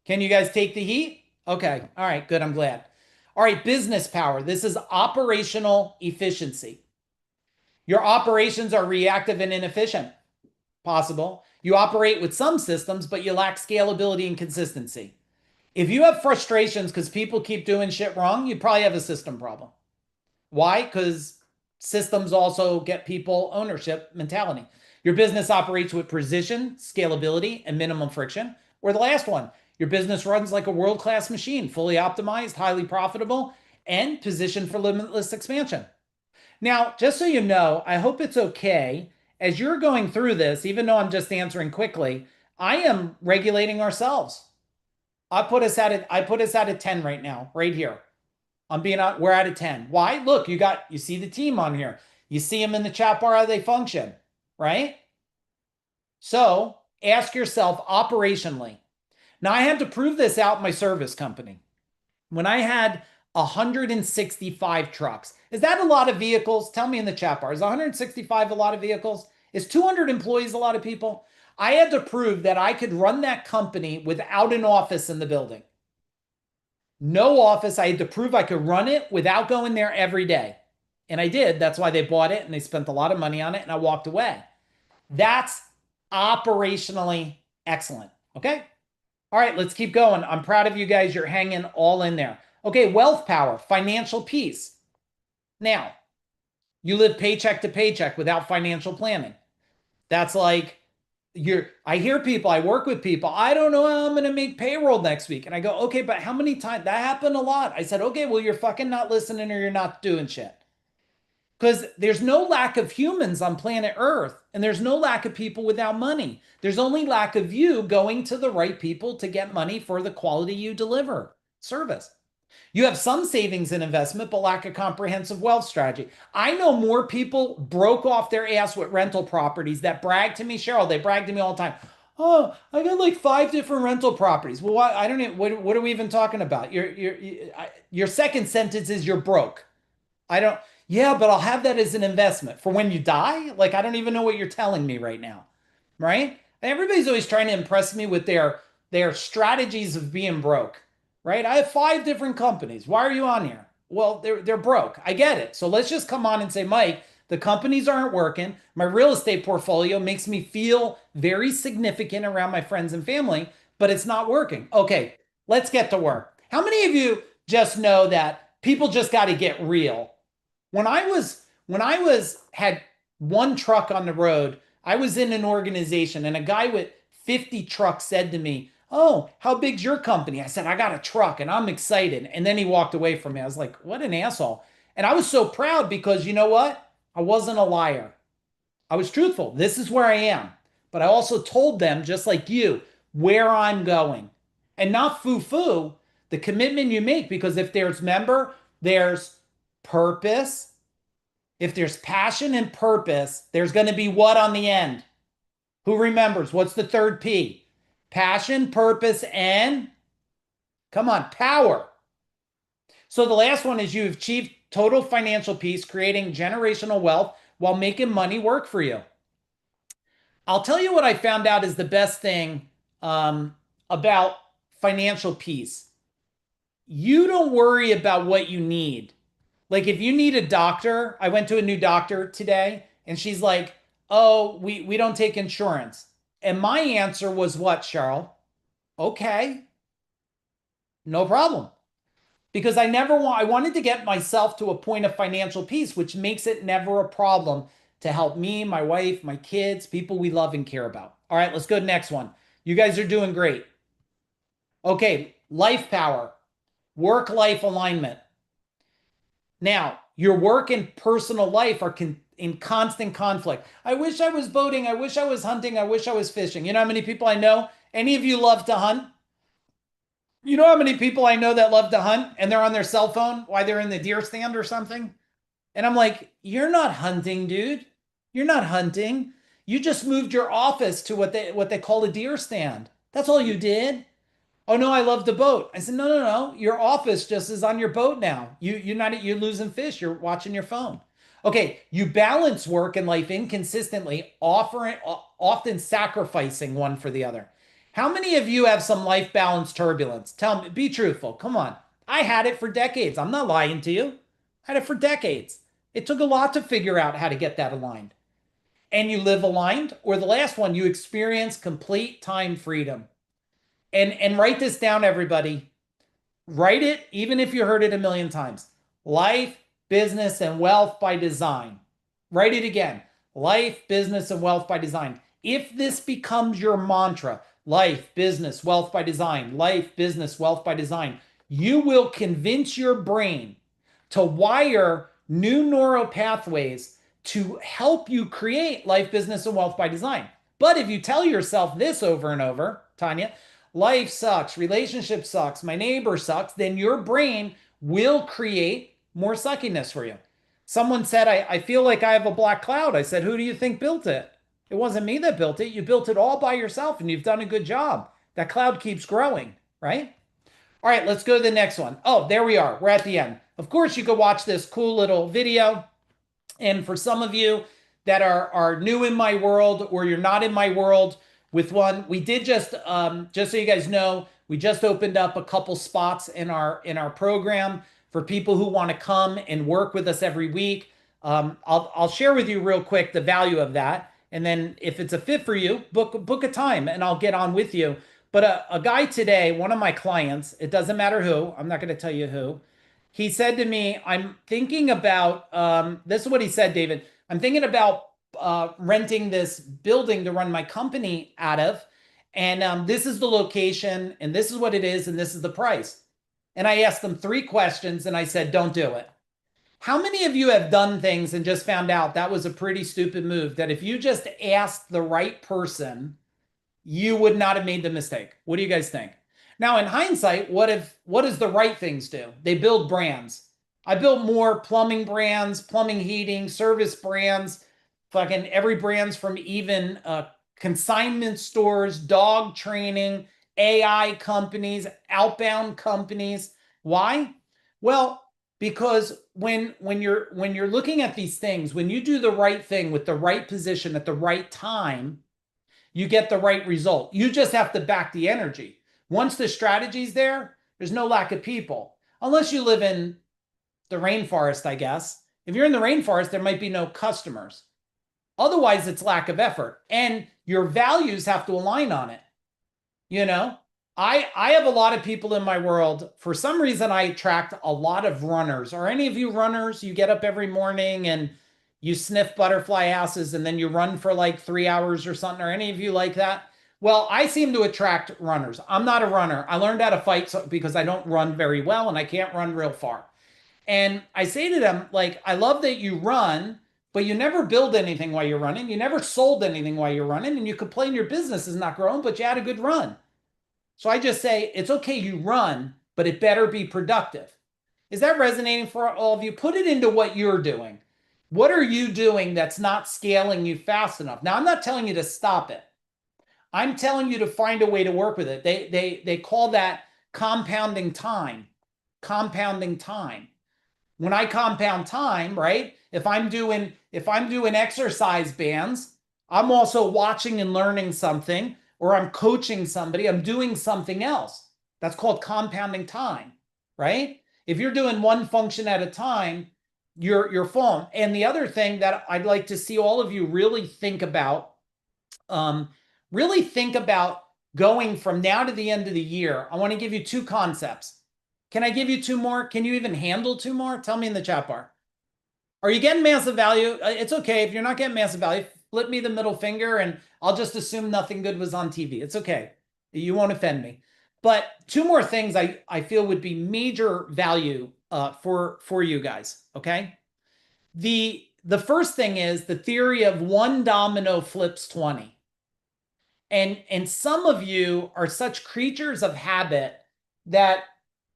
A: Can you guys take the heat? Okay. All right, good. I'm glad. All right, business power. This is operational efficiency. Your operations are reactive and inefficient. Possible. You operate with some systems, but you lack scalability and consistency. If you have frustrations because people keep doing shit wrong, you probably have a system problem. Why? Because systems also get people ownership mentality. Your business operates with precision, scalability, and minimum friction. Or the last one, your business runs like a world-class machine, fully optimized, highly profitable, and positioned for limitless expansion. Now, just so you know, I hope it's okay as you're going through this, even though I'm just answering quickly, I am regulating ourselves. I put us at a 10 right now, right here. We're at a 10. Why? Look, you see the team on here. You see them in the chat bar, how they function, right? So ask yourself operationally. Now I had to prove this out in my service company. When I had 165 trucks, is that a lot of vehicles? Tell me in the chat bar. Is 165 a lot of vehicles? Is 200 employees a lot of people? I had to prove that I could run that company without an office in the building. No office. I had to prove I could run it without going there every day. And I did. That's why they bought it and they spent a lot of money on it and I walked away. That's operationally excellent. Okay. All right, let's keep going. I'm proud of you guys. You're hanging all in there. Okay, wealth power, financial peace. Now, you live paycheck to paycheck without financial planning. That's like I hear people, I work with people, I don't know how I'm going to make payroll next week. And I go, okay, but how many times? That happened a lot. I said, okay, well, you're fucking not listening or you're not doing shit. Because there's no lack of humans on planet Earth, and there's no lack of people without money. There's only lack of you going to the right people to get money for the quality you deliver service. You have some savings and investment, but lack a comprehensive wealth strategy. I know more people broke off their ass with rental properties that brag to me, Cheryl. They brag to me all the time. Oh, I got like 5 different rental properties. Well, I don't even, what are we even talking about? Your second sentence is you're broke. I don't, yeah, but I'll have that as an investment for when you die. Like, I don't even know what you're telling me right now. Right? And everybody's always trying to impress me with their strategies of being broke. Right? I have 5 different companies. Why are you on here? Well, they're broke. I get it. So let's just come on and say, Mike, the companies aren't working. My real estate portfolio makes me feel very significant around my friends and family, but it's not working. Okay, let's get to work. How many of you just know that people just got to get real? When I was had one truck on the road, I was in an organization and a guy with 50 trucks said to me, "Oh, how big's your company?" I said, "I got a truck and I'm excited." And then he walked away from me. I was like, what an asshole. And I was so proud because you know what? I wasn't a liar. I was truthful. This is where I am. But I also told them, just like you, where I'm going. And not foo-foo, the commitment you make, because if there's member, there's purpose. If there's passion and purpose, there's going to be what on the end? Who remembers? What's the third P? Passion, purpose, and come on, power. So the last one is you've achieved total financial peace, creating generational wealth while making money work for you. I'll tell you what I found out is the best thing about financial peace. You don't worry about what you need. Like if you need a doctor, I went to a new doctor today and she's like, oh, we don't take insurance. And my answer was what, Cheryl? Okay, no problem. Because I wanted to get myself to a point of financial peace, which makes it never a problem to help me, my wife, my kids, people we love and care about. All right, let's go to the next one. You guys are doing great. Okay, life power, work-life alignment. Now, your work and personal life are in constant conflict. I wish I was boating. I wish I was hunting. I wish I was fishing. You know how many people I know? Any of you love to hunt? You know how many people I know that love to hunt and they're on their cell phone while they're in the deer stand or something? And I'm like, you're not hunting, dude. You're not hunting. You just moved your office to what they call a deer stand. That's all you did. Oh no, I love to boat. I said, no, no, no. Your office just is on your boat now. You're losing fish. You're watching your phone. Okay, you balance work and life inconsistently, often sacrificing one for the other. How many of you have some life balance turbulence? Tell me, be truthful. Come on. I had it for decades. I'm not lying to you. I had it for decades. It took a lot to figure out how to get that aligned. And you live aligned, or the last one, you experience complete time freedom. And write this down, everybody. Write it, even if you heard it a million times. Life, business, and wealth by design. Write it again. Life, business, and wealth by design. If this becomes your mantra, life, business, wealth by design, life, business, wealth by design, you will convince your brain to wire new neural pathways to help you create life, business, and wealth by design. But if you tell yourself this over and over, Tanya, life sucks, relationship sucks, my neighbor sucks, then your brain will create more suckiness for you. Someone said, I feel like I have a black cloud. I said, who do you think built it? It wasn't me that built it. You built it all by yourself and you've done a good job. That cloud keeps growing, right? All right, let's go to the next one. Oh, there we are. We're at the end. Of course, you could watch this cool little video. And for some of you that are new in my world or you're not in my world, with one, we did just so you guys know, we just opened up a couple spots in our program for people who want to come and work with us every week. I'll share with you real quick the value of that, and then if it's a fit for you, book a time, and I'll get on with you. But a guy today, one of my clients, it doesn't matter who, I'm not going to tell you who. He said to me, I'm thinking about this is what he said, David. I'm thinking about renting this building to run my company out of. And this is the location, and this is what it is, and this is the price. And I asked them 3 questions, and I said, don't do it. How many of you have done things and just found out that was a pretty stupid move, that if you just asked the right person, you would not have made the mistake? What do you guys think? Now, in hindsight, what does the right things do? They build brands. I built more plumbing brands, plumbing, heating, service brands, fucking every brand's from even consignment stores, dog training, AI companies, outbound companies. Why? Well, because when you're looking at these things, when you do the right thing with the right position at the right time, you get the right result. You just have to back the energy. Once the strategy's there, there's no lack of people. Unless you live in the rainforest, I guess. If you're in the rainforest, there might be no customers. Otherwise, it's lack of effort. And your values have to align on it. You know, I have a lot of people in my world. For some reason, I attract a lot of runners. Are any of you runners? You get up every morning and you sniff butterfly asses and then you run for like 3 hours or something. Are any of you like that? Well, I seem to attract runners. I'm not a runner. I learned how to fight because I don't run very well and I can't run real far. And I say to them, like, I love that you run, but you never build anything while you're running. You never sold anything while you're running. And you complain your business is not growing, but you had a good run. So I just say, it's okay, you run, but it better be productive. Is that resonating for all of you? Put it into what you're doing. What are you doing that's not scaling you fast enough? Now, I'm not telling you to stop it. I'm telling you to find a way to work with it. They call that compounding time. Compounding time. When I compound time, right? If I'm doing exercise bands, I'm also watching and learning something, or I'm coaching somebody, I'm doing something else. That's called compounding time, right? If you're doing one function at a time, you're full. And the other thing that I'd like to see all of you um, really think about going from now to the end of the year. I want to give you two concepts. Can I give you two more? Can you even handle two more? Tell me in the chat bar. Are you getting massive value? It's okay. If you're not getting massive value, flip me the middle finger and I'll just assume nothing good was on TV. It's okay. You won't offend me. But two more things I feel would be major value for you guys. Okay. The first thing is the theory of one domino flips 20. And some of you are such creatures of habit that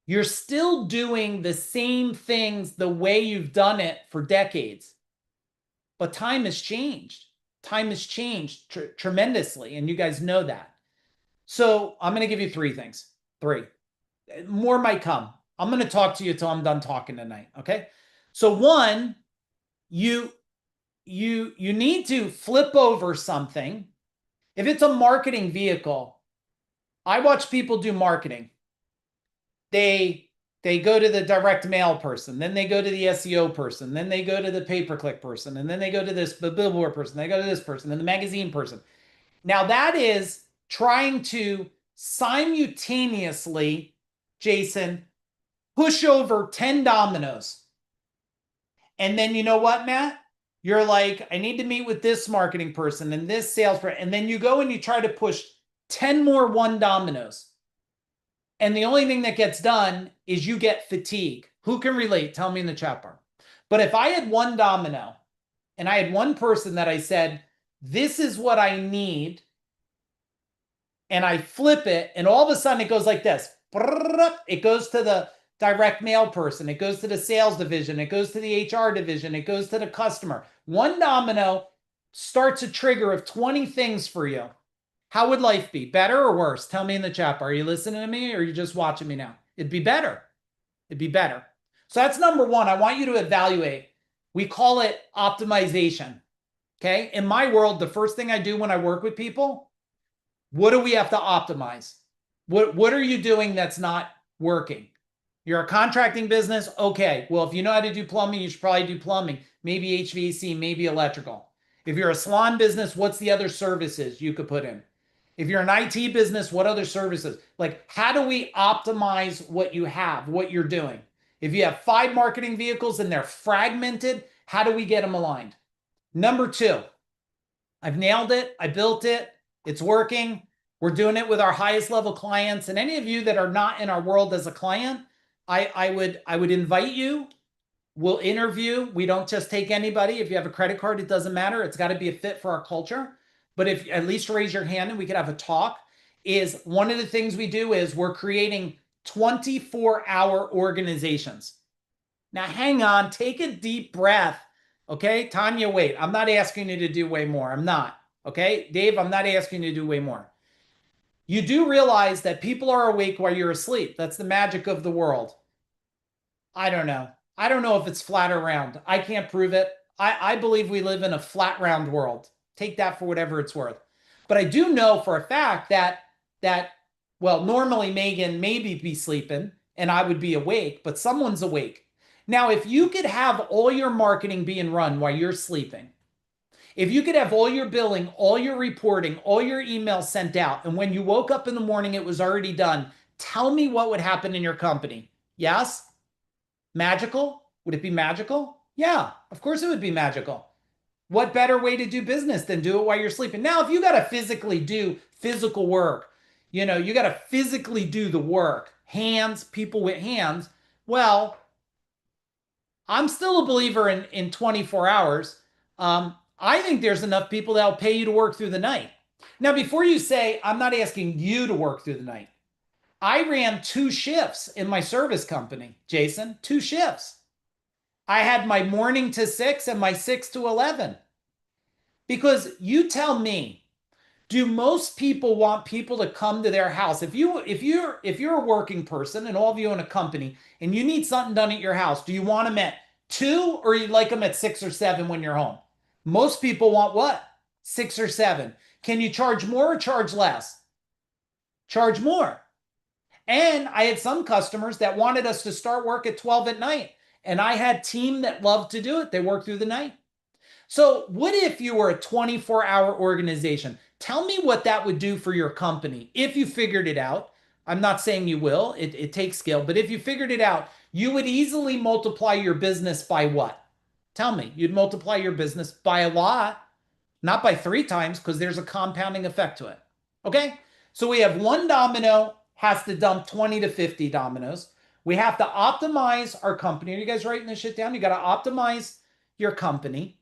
A: you're still doing the same things the way you've done it for decades. But time has changed. Time has changed tremendously, and you guys know that. So I'm going to give you three things. Three. More might come. I'm going to talk to you till I'm done talking tonight, okay? So one, you need to flip over something. If it's a marketing vehicle, I watch people do marketing. They go to the direct mail person, then they go to the SEO person, then they go to the pay-per-click person, and then they go to this billboard person, they go to this person, and the magazine person. Now that is trying to simultaneously, Jason, push over 10 dominoes. And then you know what, Matt? You're like, I need to meet with this marketing person and this salesperson. And then you go and you try to push 10 more one dominoes. And the only thing that gets done is you get fatigue. Who can relate? Tell me in the chat bar. But if I had one domino and I had one person that I said, this is what I need, and I flip it, and all of a sudden it goes like this. It goes to the direct mail person. It goes to the sales division. It goes to the HR division. It goes to the customer. One domino starts a trigger of 20 things for you. How would life be? Better or worse? Tell me in the chat bar. Are you listening to me or are you just watching me now? It'd be better. It'd be better. So that's number one. I want you to evaluate. We call it optimization. Okay. In my world, the first thing I do when I work with people, what do we have to optimize? What are you doing that's not working? You're a contracting business. Okay. Well, if you know how to do plumbing, you should probably do plumbing, maybe HVAC, maybe electrical. If you're a salon business, what's the other services you could put in? If you're an IT business, what other services? Like, how do we optimize what you have, what you're doing? If you have 5 marketing vehicles and they're fragmented, how do we get them aligned? Number 2, I've nailed it. I built it. It's working. We're doing it with our highest level clients. And any of you that are not in our world as a client, I would invite you. We'll interview. We don't just take anybody. If you have a credit card, it doesn't matter. It's got to be a fit for our culture. But if at least raise your hand and we could have a talk, is one of the things we do is we're creating 24-hour organizations. Now, hang on, take a deep breath. Okay, Tanya, wait. I'm not asking you to do way more. I'm not. Okay, Dave, I'm not asking you to do way more. You do realize that people are awake while you're asleep. That's the magic of the world. I don't know. I don't know if it's flat or round. I can't prove it. I believe we live in a flat, round world. Take that for whatever it's worth. But I do know for a fact that well, normally Megan maybe be sleeping and I would be awake, but someone's awake. Now, if you could have all your marketing being run while you're sleeping, if you could have all your billing, all your reporting, all your emails sent out, and when you woke up in the morning, it was already done, tell me what would happen in your company. Yes? Magical? Would it be magical? Yeah, of course it would be magical. What better way to do business than do it while you're sleeping? Now, if you got to physically do physical work, you got to physically do the work, hands, people with hands, well, I'm still a believer in 24 hours. I think there's enough people that'll pay you to work through the night. Now, before you say, I'm not asking you to work through the night. I ran 2 shifts in my service company, Jason, 2 shifts. I had my morning to 6 and my 6 to 11. Because you tell me, do most people want people to come to their house? If you're a working person and all of you in a company and you need something done at your house, do you want them at 2 or you like them at 6 or 7 when you're home? Most people want what? 6 or 7. Can you charge more or charge less? Charge more. And I had some customers that wanted us to start work at 12 at night. And I had team that loved to do it. They work through the night. So what if you were a 24-hour organization? Tell me what that would do for your company if you figured it out. I'm not saying you will. It takes skill. But if you figured it out, you would easily multiply your business by what? Tell me. You'd multiply your business by a lot, not by 3 times, because there's a compounding effect to it. Okay? So we have one domino has to dump 20 to 50 dominoes. We have to optimize our company. Are you guys writing this shit down? You got to optimize your company.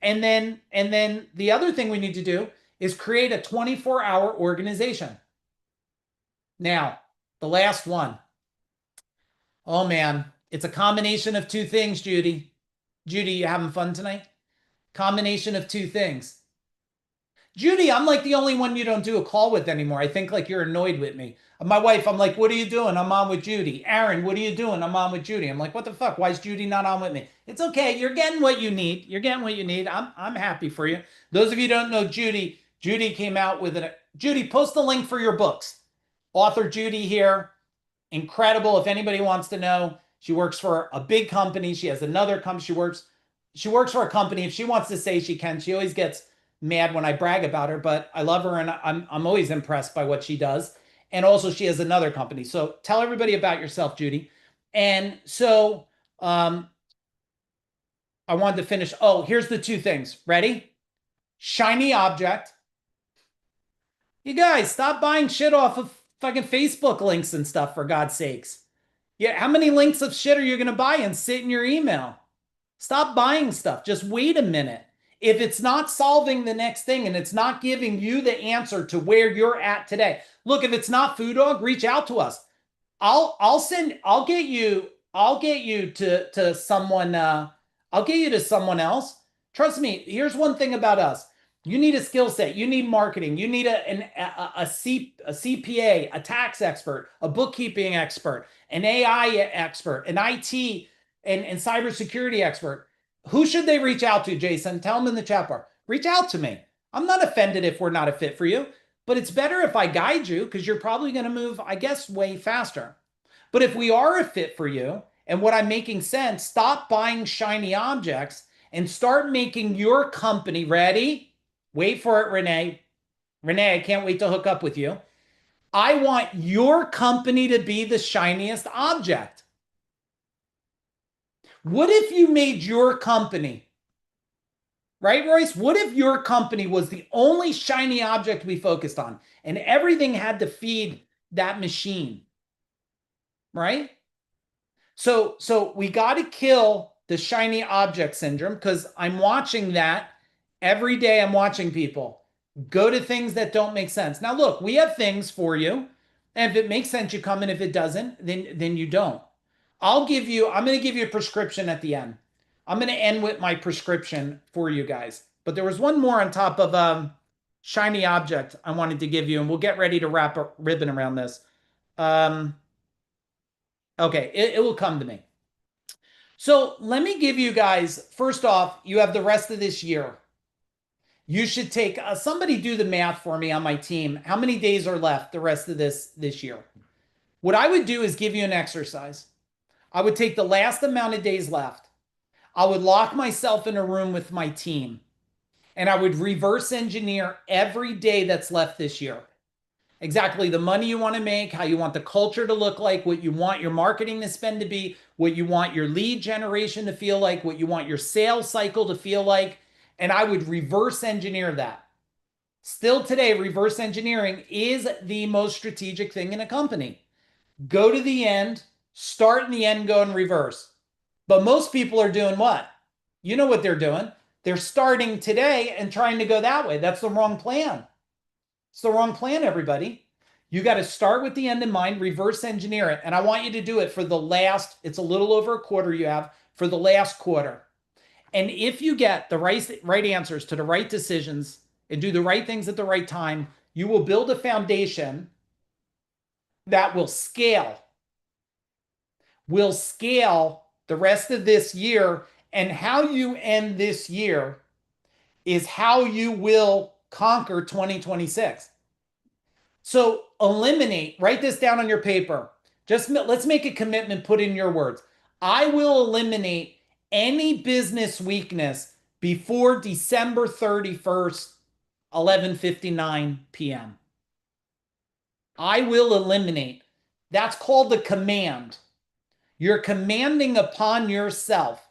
A: And then the other thing we need to do is create a 24-hour organization. Now, the last one. Oh man, it's a combination of 2 things, Judy. Judy, you having fun tonight? Combination of 2 things. Judy, I'm like the only one you don't do a call with anymore. I think like you're annoyed with me. My wife, I'm like, what are you doing? I'm on with Judy. Aaron, what are you doing? I'm on with Judy. I'm like, what the fuck? Why is Judy not on with me? It's okay. You're getting what you need. You're getting what you need. I'm happy for you. Those of you who don't know Judy, Judy came out with it. Judy, post the link for your books. Author Judy here. Incredible. If anybody wants to know, she works for a big company. She has another company. She works for a company. If she wants to say she can, she always gets mad when I brag about her, but I love her and I'm always impressed by what she does. And also she has another company. So tell everybody about yourself, Judy. And so I wanted to finish. Oh, here's the 2 things. Ready? Shiny object. You guys, stop buying shit off of fucking Facebook links and stuff, for God's sakes. Yeah, how many links of shit are you going to buy and sit in your email? Stop buying stuff. Just wait a minute. If it's not solving the next thing and it's not giving you the answer to where you're at today, look, if it's not Food Dog, reach out to us. I'll get you to someone, I'll get you to someone else. Trust me, here's one thing about us. You need a skill set. You need marketing. You need a CPA, a tax expert, a bookkeeping expert, an AI expert, an IT and cybersecurity expert. Who should they reach out to, Jason? Tell them in the chat bar. Reach out to me. I'm not offended if we're not a fit for you, but it's better if I guide you because you're probably going to move, I guess, way faster. But if we are a fit for you and what I'm making sense, stop buying shiny objects and start making your company ready. Wait for it, Renee. Renee, I can't wait to hook up with you. I want your company to be the shiniest object. What if you made your company, right, Royce? What if your company was the only shiny object we focused on and everything had to feed that machine, right? So we got to kill the shiny object syndrome because I'm watching that every day. I'm watching people go to things that don't make sense. Now, look, we have things for you. And if it makes sense, you come, and if it doesn't, then you don't. I'm going to give you a prescription at the end. I'm going to end with my prescription for you guys. But there was one more on top of shiny object I wanted to give you, and we'll get ready to wrap a ribbon around this. Okay, it will come to me. So let me give you guys, first off, you have the rest of this year. You should take, somebody do the math for me on my team. How many days are left the rest of this year? What I would do is give you an exercise. I would take the last amount of days left. I would lock myself in a room with my team and I would reverse engineer every day that's left this year. Exactly the money you want to make, how you want the culture to look like, what you want your marketing to spend to be, what you want your lead generation to feel like, what you want your sales cycle to feel like. And I would reverse engineer that. Still today, reverse engineering is the most strategic thing in a company. Go to the end, start in the end, go in reverse. But most people are doing what? You know what they're doing. They're starting today and trying to go that way. That's the wrong plan. It's the wrong plan, everybody. You got to start with the end in mind, reverse engineer it. And I want you to do it for the last, it's a little over a quarter you have, for the last quarter. And if you get the right answers to the right decisions and do the right things at the right time, you will build a foundation that will scale the rest of this year. And how you end this year is how you will conquer 2026. So eliminate, write this down on your paper. Just let's make a commitment, put in your words. I will eliminate any business weakness before December 31st, 11:59 p.m. I will eliminate. That's called the command. You're commanding upon yourself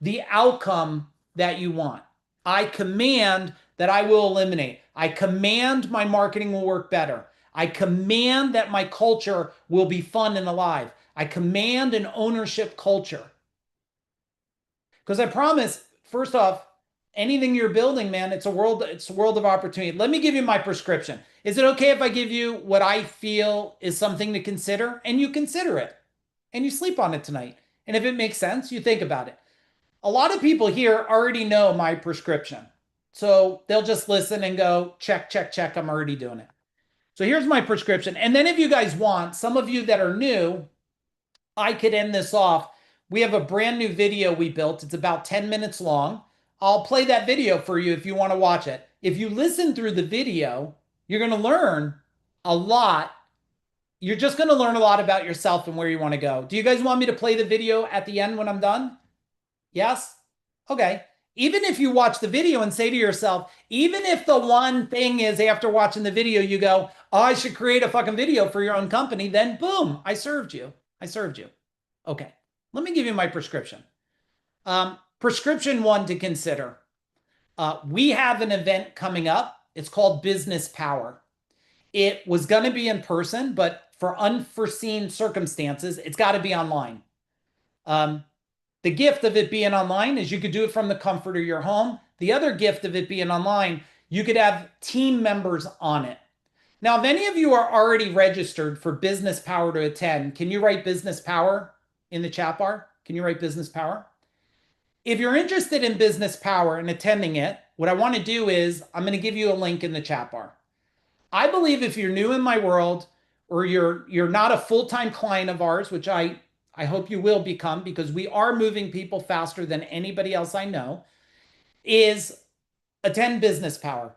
A: the outcome that you want. I command that I will eliminate. I command my marketing will work better. I command that my culture will be fun and alive. I command an ownership culture. Because I promise, first off, anything you're building, man, it's a world of opportunity. Let me give you my prescription. Is it okay if I give you what I feel is something to consider? And you consider it. And you sleep on it tonight. And if it makes sense, you think about it. A lot of people here already know my prescription. So they'll just listen and go, check, check, check. I'm already doing it. So here's my prescription. And then if you guys want, some of you that are new, I could end this off. We have a brand new video we built. It's about 10 minutes long. I'll play that video for you if you want to watch it. If you listen through the video, you're going to learn a lot. You're just going to learn a lot about yourself and where you want to go. Do you guys want me to play the video at the end when I'm done? Yes? Okay. Even if you watch the video and say to yourself, even if the one thing is after watching the video, you go, oh, I should create a fucking video for your own company, then boom, I served you. I served you. Okay. Let me give you my prescription. Prescription one to consider. We have an event coming up. It's called Business Power. It was going to be in person, but for unforeseen circumstances, it's got to be online. The gift of it being online is you could do it from the comfort of your home. The other gift of it being online, you could have team members on it. Now, if any of you are already registered for Business Power to attend, can you write Business Power in the chat bar? Can you write Business Power? If you're interested in Business Power and attending it, what I want to do is I'm going to give you a link in the chat bar. I believe if you're new in my world or you're not a full-time client of ours, which I hope you will become because we are moving people faster than anybody else I know, is attend Business Power.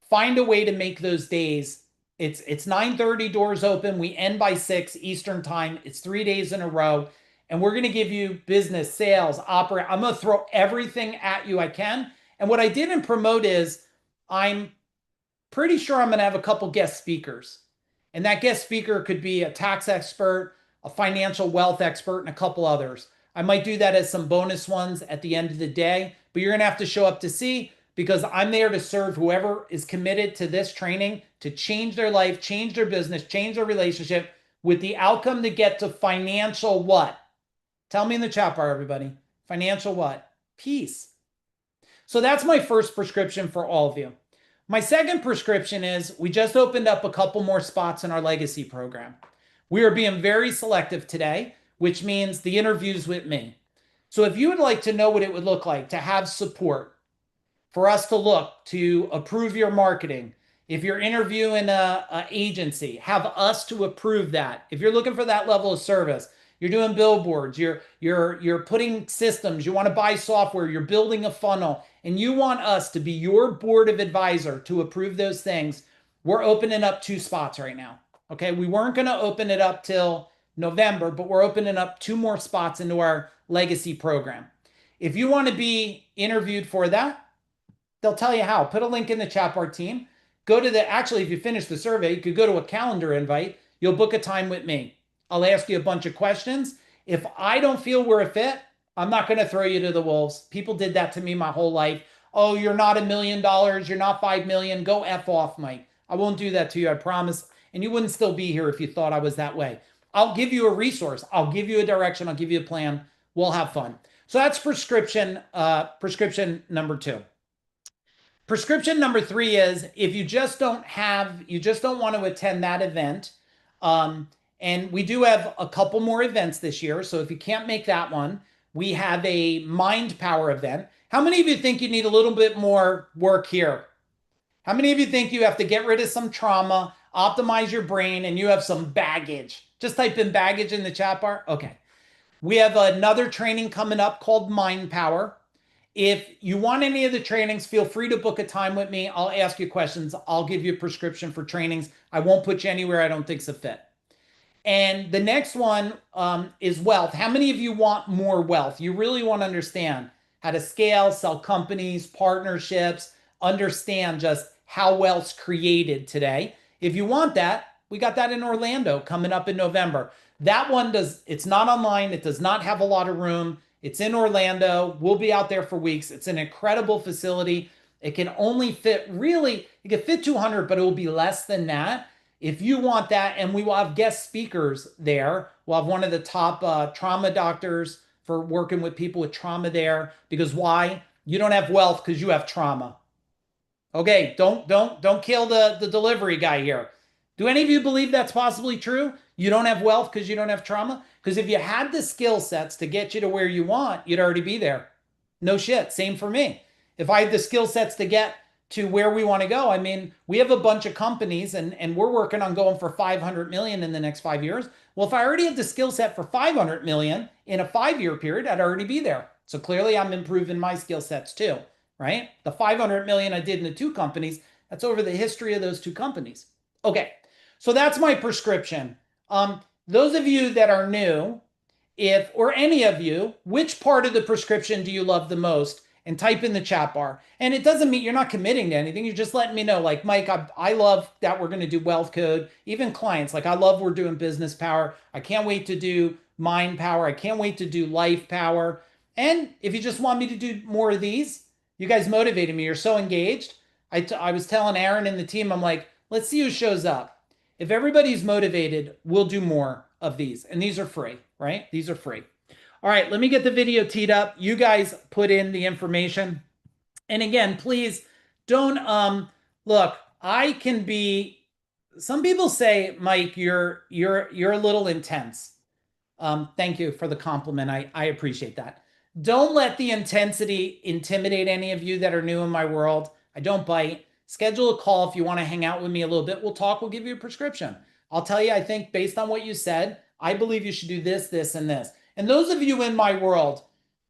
A: Find a way to make those days. It's 9:30 doors open. We end by 6 Eastern time. It's 3 days in a row. And we're going to give you business, sales, operate. I'm going to throw everything at you I can. And what I didn't promote is I'm pretty sure I'm going to have a couple guest speakers. And that guest speaker could be a tax expert, a financial wealth expert, and a couple others. I might do that as some bonus ones at the end of the day, but you're going to have to show up to see because I'm there to serve whoever is committed to this training to change their life, change their business, change their relationship with the outcome to get to financial what? Tell me in the chat bar, everybody. Financial what? Peace. So that's my first prescription for all of you. My second prescription is we just opened up a couple more spots in our legacy program. We are being very selective today, which means the interviews with me. So if you would like to know what it would look like to have support, for us to look to approve your marketing, if you're interviewing an agency, have us to approve that. If you're looking for that level of service, you're doing billboards, you're putting systems, you want to buy software, you're building a funnel, and you want us to be your board of advisor to approve those things, we're opening up 2 spots right now. Okay, we weren't going to open it up till November, but we're opening up 2 more spots into our legacy program. If you want to be interviewed for that, they'll tell you how. Put a link in the chat bar team. Go to actually, if you finish the survey, you could go to a calendar invite. You'll book a time with me. I'll ask you a bunch of questions. If I don't feel we're a fit, I'm not going to throw you to the wolves. People did that to me my whole life. Oh, you're not $1 million. You're not 5 million. Go F off, Mike. I won't do that to you, I promise. And you wouldn't still be here if you thought I was that way. I'll give you a resource. I'll give you a direction. I'll give you a plan. We'll have fun. So that's prescription number 2. prescription number 3 is if you just don't want to attend that event. Um, and we do have a couple more events this year. So if you can't make that one, we have a mind power event. How many of you think you need a little bit more work here? How many of you think you have to get rid of some trauma, optimize your brain, and you have some baggage? Just type in baggage in the chat bar. Okay. We have another training coming up called Mind Power. If you want any of the trainings, feel free to book a time with me. I'll ask you questions. I'll give you a prescription for trainings. I won't put you anywhere I don't think's a fit. And the next one is wealth. How many of you want more wealth? You really want to understand how to scale, sell companies, partnerships, understand just how wealth's created today. If you want that, we got that in Orlando coming up in November. That one it's not online. It does not have a lot of room. It's in Orlando. We'll be out there for weeks. It's an incredible facility. It can only fit it can fit 200, but it will be less than that. If you want that, and we will have guest speakers there. We'll have one of the top trauma doctors for working with people with trauma there. Because why? You don't have wealth because you have trauma. Okay, don't kill the delivery guy here. Do any of you believe that's possibly true? You don't have wealth because you don't have trauma? Because if you had the skill sets to get you to where you want, you'd already be there. No shit. Same for me. If I had the skill sets to get to where we want to go, I mean, we have a bunch of companies and we're working on going for 500 million in the next 5 years. Well, if I already have the skill set for 500 million in a 5-year period, I'd already be there. So clearly I'm improving my skill sets too, right? The 500 million I did in the 2 companies, that's over the history of those 2 companies. Okay. So that's my prescription. Those of you that are new, or any of you, which part of the prescription do you love the most? And type in the chat bar. And it doesn't mean you're not committing to anything. You're just letting me know, like, Mike, I love that we're going to do wealth code. Even clients, like, I love we're doing business power. I can't wait to do mind power. I can't wait to do life power. And if you just want me to do more of these, you guys motivated me. You're so engaged. I was telling Aaron and the team, I'm like, let's see who shows up. If everybody's motivated, we'll do more of these. And these are free, right? These are free. All right, let me get the video teed up. You guys put in the information. And again, please don't look, some people say, Mike, you're a little intense. Thank you for the compliment. I appreciate that. Don't let the intensity intimidate any of you that are new in my world. I don't bite. Schedule a call if you want to hang out with me a little bit. We'll talk. We'll give you a prescription. I'll tell you, I think based on what you said, I believe you should do this, this, and this. And those of you in my world,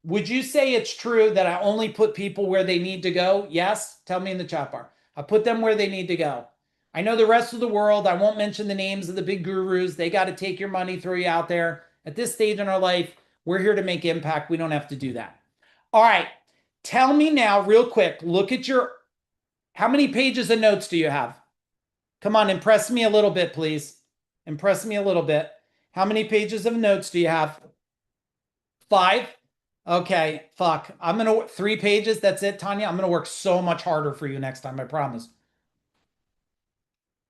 A: would you say it's true that I only put people where they need to go? Yes? Tell me in the chat bar. I put them where they need to go. I know the rest of the world, I won't mention the names of the big gurus. They got to take your money, throw you out there. At this stage in our life, we're here to make impact. We don't have to do that. All right. Tell me now real quick, look at how many pages of notes do you have? Come on, impress me a little bit, please. Impress me a little bit. How many pages of notes do you have? 5? Okay, fuck. 3 pages, that's it, Tanya? I'm going to work so much harder for you next time, I promise.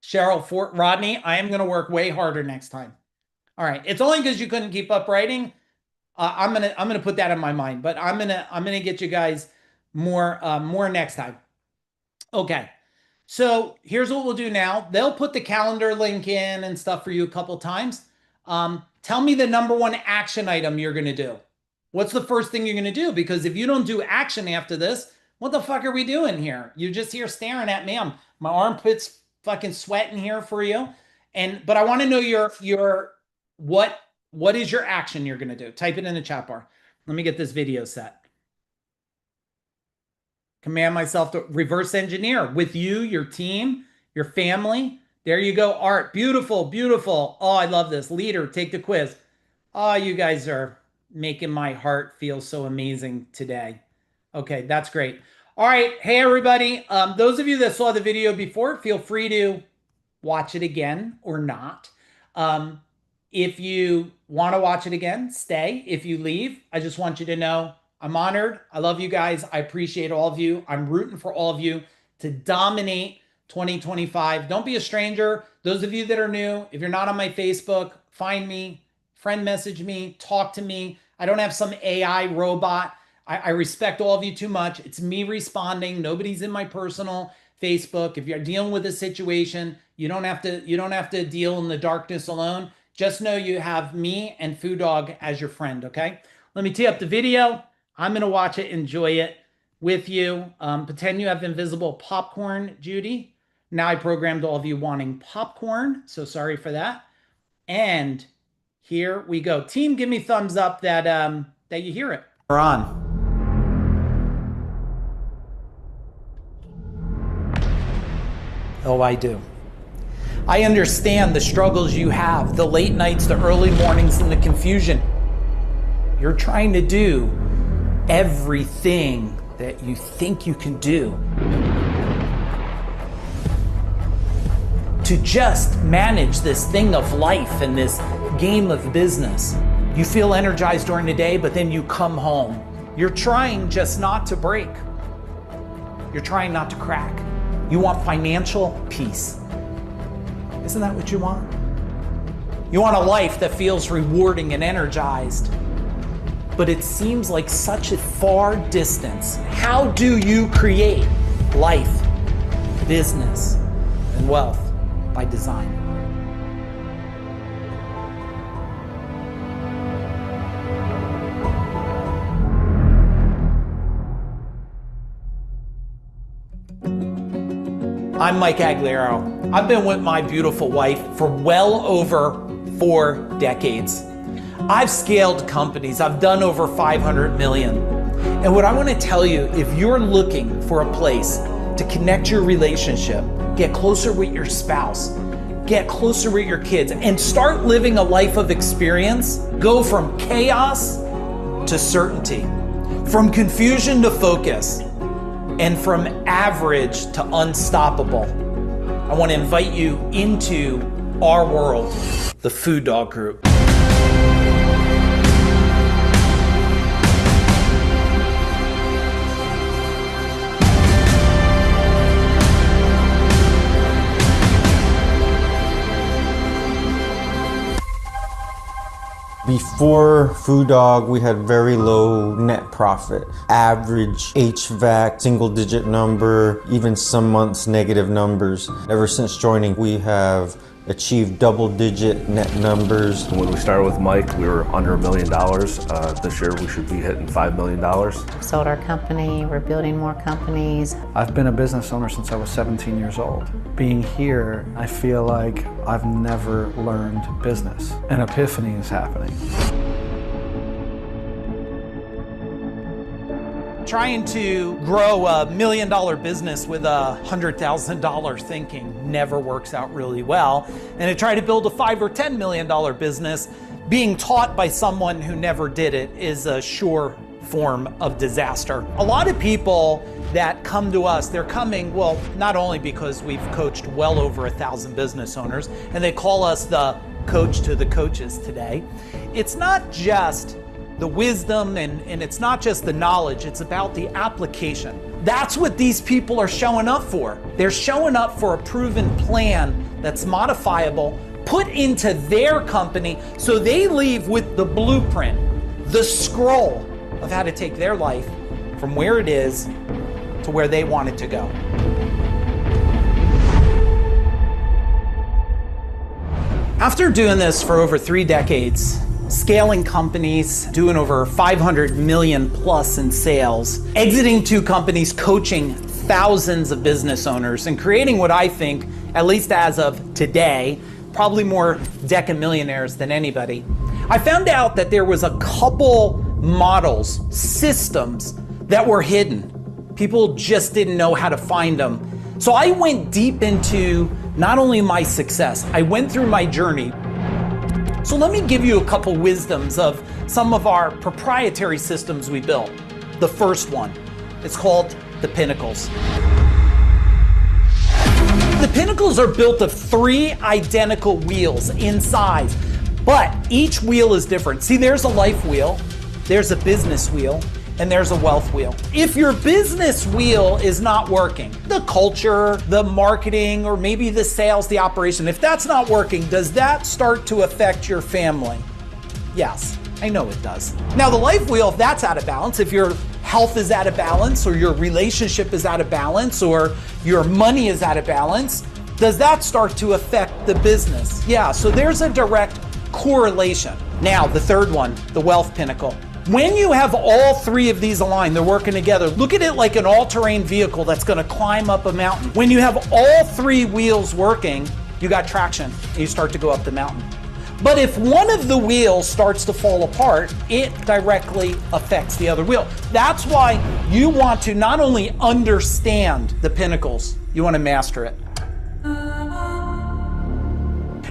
A: Cheryl, Rodney, I am going to work way harder next time. All right, it's only because you couldn't keep up writing. I'm gonna put that in my mind, but I'm gonna get you guys more next time. Okay, so here's what we'll do now. They'll put the calendar link in and stuff for you a couple times. Tell me the number 1 action item you're gonna do. What's the first thing you're gonna do? Because if you don't do action after this, what the fuck are we doing here? You're just here staring at me. My armpits fucking sweating here for you. But I want to know your what is your action you're going to do? Type it in the chat bar. Let me get this video set. Command myself to reverse engineer with you, your team, your family. There you go. Art. Beautiful, beautiful. Oh, I love this. Leader, take the quiz. Oh, you guys are making my heart feel so amazing today. Okay, that's great. All right. Hey, everybody. Those of you that saw the video before, feel free to watch it again or not. If you want to watch it again, stay. If you leave, I just want you to know I'm honored. I love you guys. I appreciate all of you. I'm rooting for all of you to dominate 2025. Don't be a stranger. Those of you that are new, if you're not on my Facebook, find me, friend message me, talk to me. I don't have some AI robot. I respect all of you too much. It's me responding. Nobody's in my personal Facebook. If you're dealing with a situation, you don't have to deal in the darkness alone. Just know you have me and Food Dog as your friend, okay? Let me tee up the video. I'm gonna watch it, enjoy it with you. Pretend you have invisible popcorn, Judy. Now I programmed all of you wanting popcorn, so sorry for that. And here we go. Team, give me thumbs up that that you hear it. We're on. Oh, I do. I understand the struggles you have, the late nights, the early mornings, and the confusion. You're trying to do everything that you think you can do to just manage this thing of life and this game of business. You feel energized during the day, but then you come home. You're trying just not to break. You're trying not to crack. You want financial peace. Isn't that what you want? You want a life that feels rewarding and energized, but it seems like such a far distance. How do you create life, business, and wealth by design? I'm Mike Aguilera. I've been with my beautiful wife for well over 4 decades. I've scaled companies. I've done over 500 million. And what I want to tell you, if you're looking for a place to connect your relationship, get closer with your spouse, get closer with your kids, and start living a life of experience, go from chaos to certainty, from confusion to focus, and from average to unstoppable, I want to invite you into our world, the Food Dog Group.
B: Before Food Dog, we had very low net profit. Average HVAC, single digit number, even some months negative numbers. Ever since joining, we have achieved double-digit net numbers.
G: When we started with Mike, we were under $1 million. This year, we should be hitting $5 million.
H: Sold our company, we're building more companies.
I: I've been a business owner since I was 17 years old. Being here, I feel like I've never learned business. An epiphany is happening.
A: Trying to grow $1 million business with $100,000 thinking never works out really well. And to try to build a $5 or $10 million business, being taught by someone who never did it is a sure form of disaster. A lot of people that come to us, they're coming, well, not only because we've coached well over 1,000 business owners, and they call us the coach to the coaches today. It's not just the wisdom and it's not just the knowledge, it's about the application. That's what these people are showing up for. They're showing up for a proven plan that's modifiable, put into their company, so they leave with the blueprint, the scroll of how to take their life from where it is to where they want it to go. After doing this for over 3 decades, scaling companies, doing over 500 million plus in sales, exiting 2 companies, coaching thousands of business owners, and creating what I think, at least as of today, probably more decamillionaires than anybody. I found out that there was a couple models, systems that were hidden. People just didn't know how to find them. So I went deep into not only my success, I went through my journey. So let me give you a couple wisdoms of some of our proprietary systems we built. The first one, it's called the Pinnacles. The Pinnacles are built of 3 identical wheels in size, but each wheel is different. See, there's a life wheel, there's a business wheel, and there's a wealth wheel. If your business wheel is not working, the culture, the marketing, or maybe the sales, the operation, if that's not working, does that start to affect your family? Yes. I know it does. Now the life wheel, if that's out of balance, if your health is out of balance, or your relationship is out of balance, or your money is out of balance, does that start to affect the business? Yeah, so there's a direct correlation. Now, the third one, the wealth pinnacle. When you have all three of these aligned, they're working together. Look at it like an all-terrain vehicle that's gonna climb up a mountain. When you have all three wheels working, you got traction and you start to go up the mountain. But if one of the wheels starts to fall apart, it directly affects the other wheel. That's why you want to not only understand the pinnacles, you want to master it.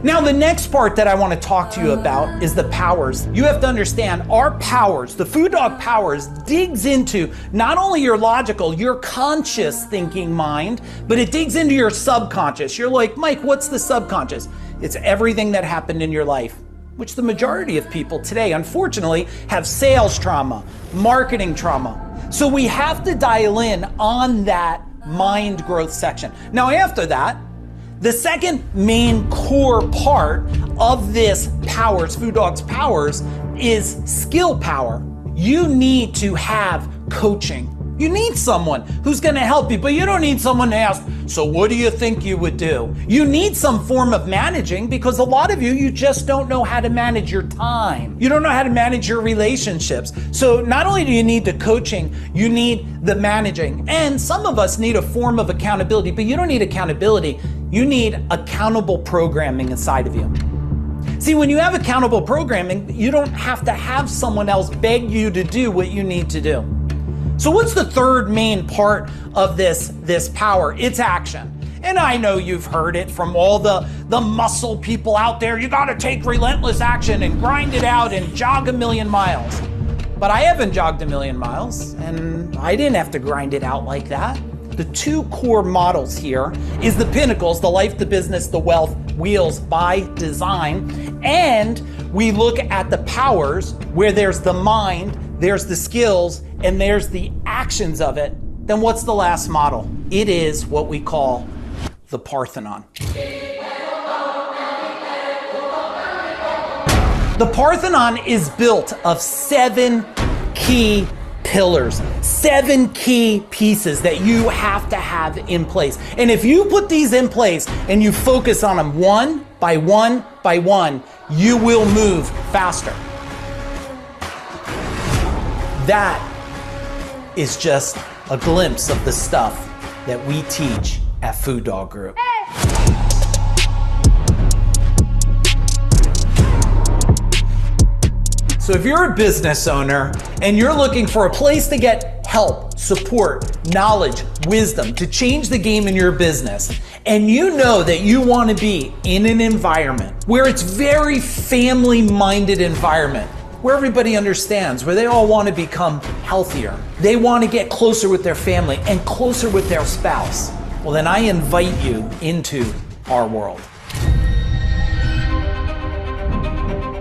A: Now, the next part that I want to talk to you about is the powers. You have to understand our powers, the Food Dog Powers, digs into not only your logical, your conscious thinking mind, but it digs into your subconscious. You're like, Mike, what's the subconscious? It's everything that happened in your life, which the majority of people today, unfortunately, have sales trauma, marketing trauma. So we have to dial in on that mind growth section. Now, after that, the second main core part of this powers, Food Dog's powers, is skill power. You need to have coaching. You need someone who's gonna help you, but you don't need someone to ask, so what do you think you would do? You need some form of managing, because a lot of you just don't know how to manage your time. You don't know how to manage your relationships. So not only do you need the coaching, you need the managing. And some of us need a form of accountability, but you don't need accountability. You need accountable programming inside of you. See, when you have accountable programming, you don't have to have someone else beg you to do what you need to do. So what's the third main part of this power? It's action. And I know you've heard it from all the muscle people out there. You gotta take relentless action and grind it out and jog 1,000,000 miles. But I haven't jogged 1,000,000 miles, and I didn't have to grind it out like that. The two core models here is the pinnacles, the life, the business, the wealth, wheels by design. And we look at the powers where there's the mind, there's the skills, and there's the actions of it. Then what's the last model? It is what we call the Parthenon. The Parthenon is built of 7 key pillars, 7 key pieces that you have to have in place. And if you put these in place and you focus on them one by one by one, you will move faster. That is just a glimpse of the stuff that we teach at Food Dog Group. So if you're a business owner and you're looking for a place to get help, support, knowledge, wisdom to change the game in your business, and you know that you want to be in an environment where it's very family-minded environment, where everybody understands, where they all want to become healthier, they want to get closer with their family and closer with their spouse, well then I invite you into our world.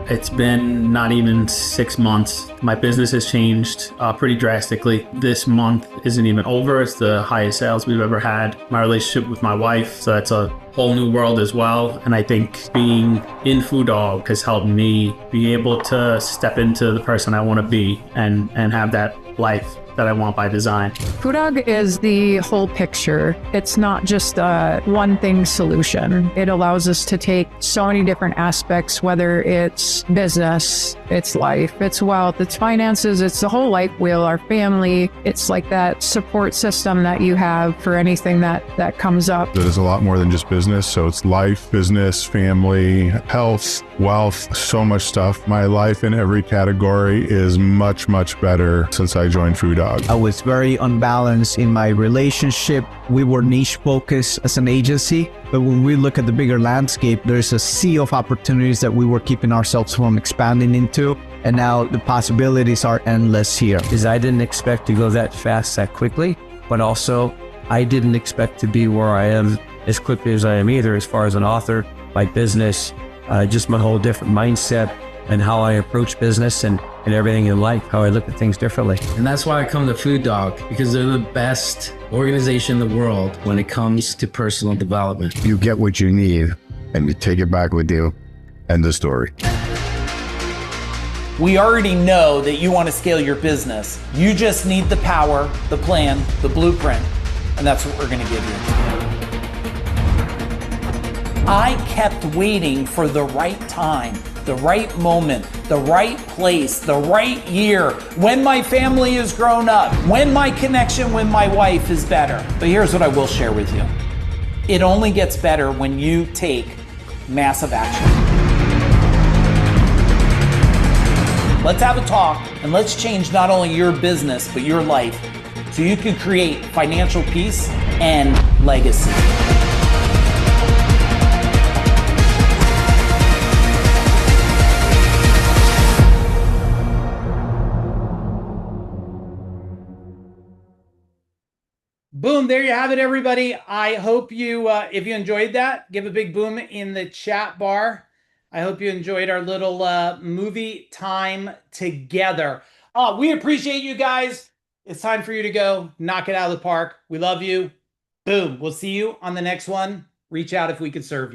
J: It's been not even 6 months. My business has changed pretty drastically. This month isn't even over. It's the highest sales we've ever had. My relationship with my wife, so that's a whole new world as well. And I think being in Food Dog has helped me be able to step into the person I want to be and have that life that I want by design.
K: Food Dog is the whole picture. It's not just a one thing solution. It allows us to take so many different aspects, whether it's business, it's life, it's wealth, it's finances, it's the whole life wheel, our family. It's like that support system that you have for anything that comes up.
L: It is a lot more than just business. So it's life, business, family, health, wealth, so much stuff. My life in every category is much, much better since I joined Food Dog.
M: I was very unbalanced in my relationship. We were niche focused as an agency, but when we look at the bigger landscape, there's a sea of opportunities that we were keeping ourselves from expanding into. And now the possibilities are endless here.
N: Is I didn't expect to go that fast, that quickly, but also I didn't expect to be where I am as quickly as I am either, as far as an author, my business, just my whole different mindset and how I approach business and everything in life, how I look at things differently.
O: And that's why I come to Food Dog, because they're the best organization in the world when it comes to personal development.
L: You get what you need and you take it back with you. End of story.
A: We already know that you want to scale your business. You just need the power, the plan, the blueprint, and that's what we're going to give you. I kept waiting for the right time, the right moment, the right place, the right year, when my family is grown up, when my connection with my wife is better. But here's what I will share with you. It only gets better when you take massive action. Let's have a talk and let's change not only your business, but your life so you can create financial peace and legacy. Boom, there you have it, everybody. I hope you, if you enjoyed that, give a big boom in the chat bar. I hope you enjoyed our little movie time together. We appreciate you guys. It's time for you to go knock it out of the park. We love you. Boom. We'll see you on the next one. Reach out if we can serve you.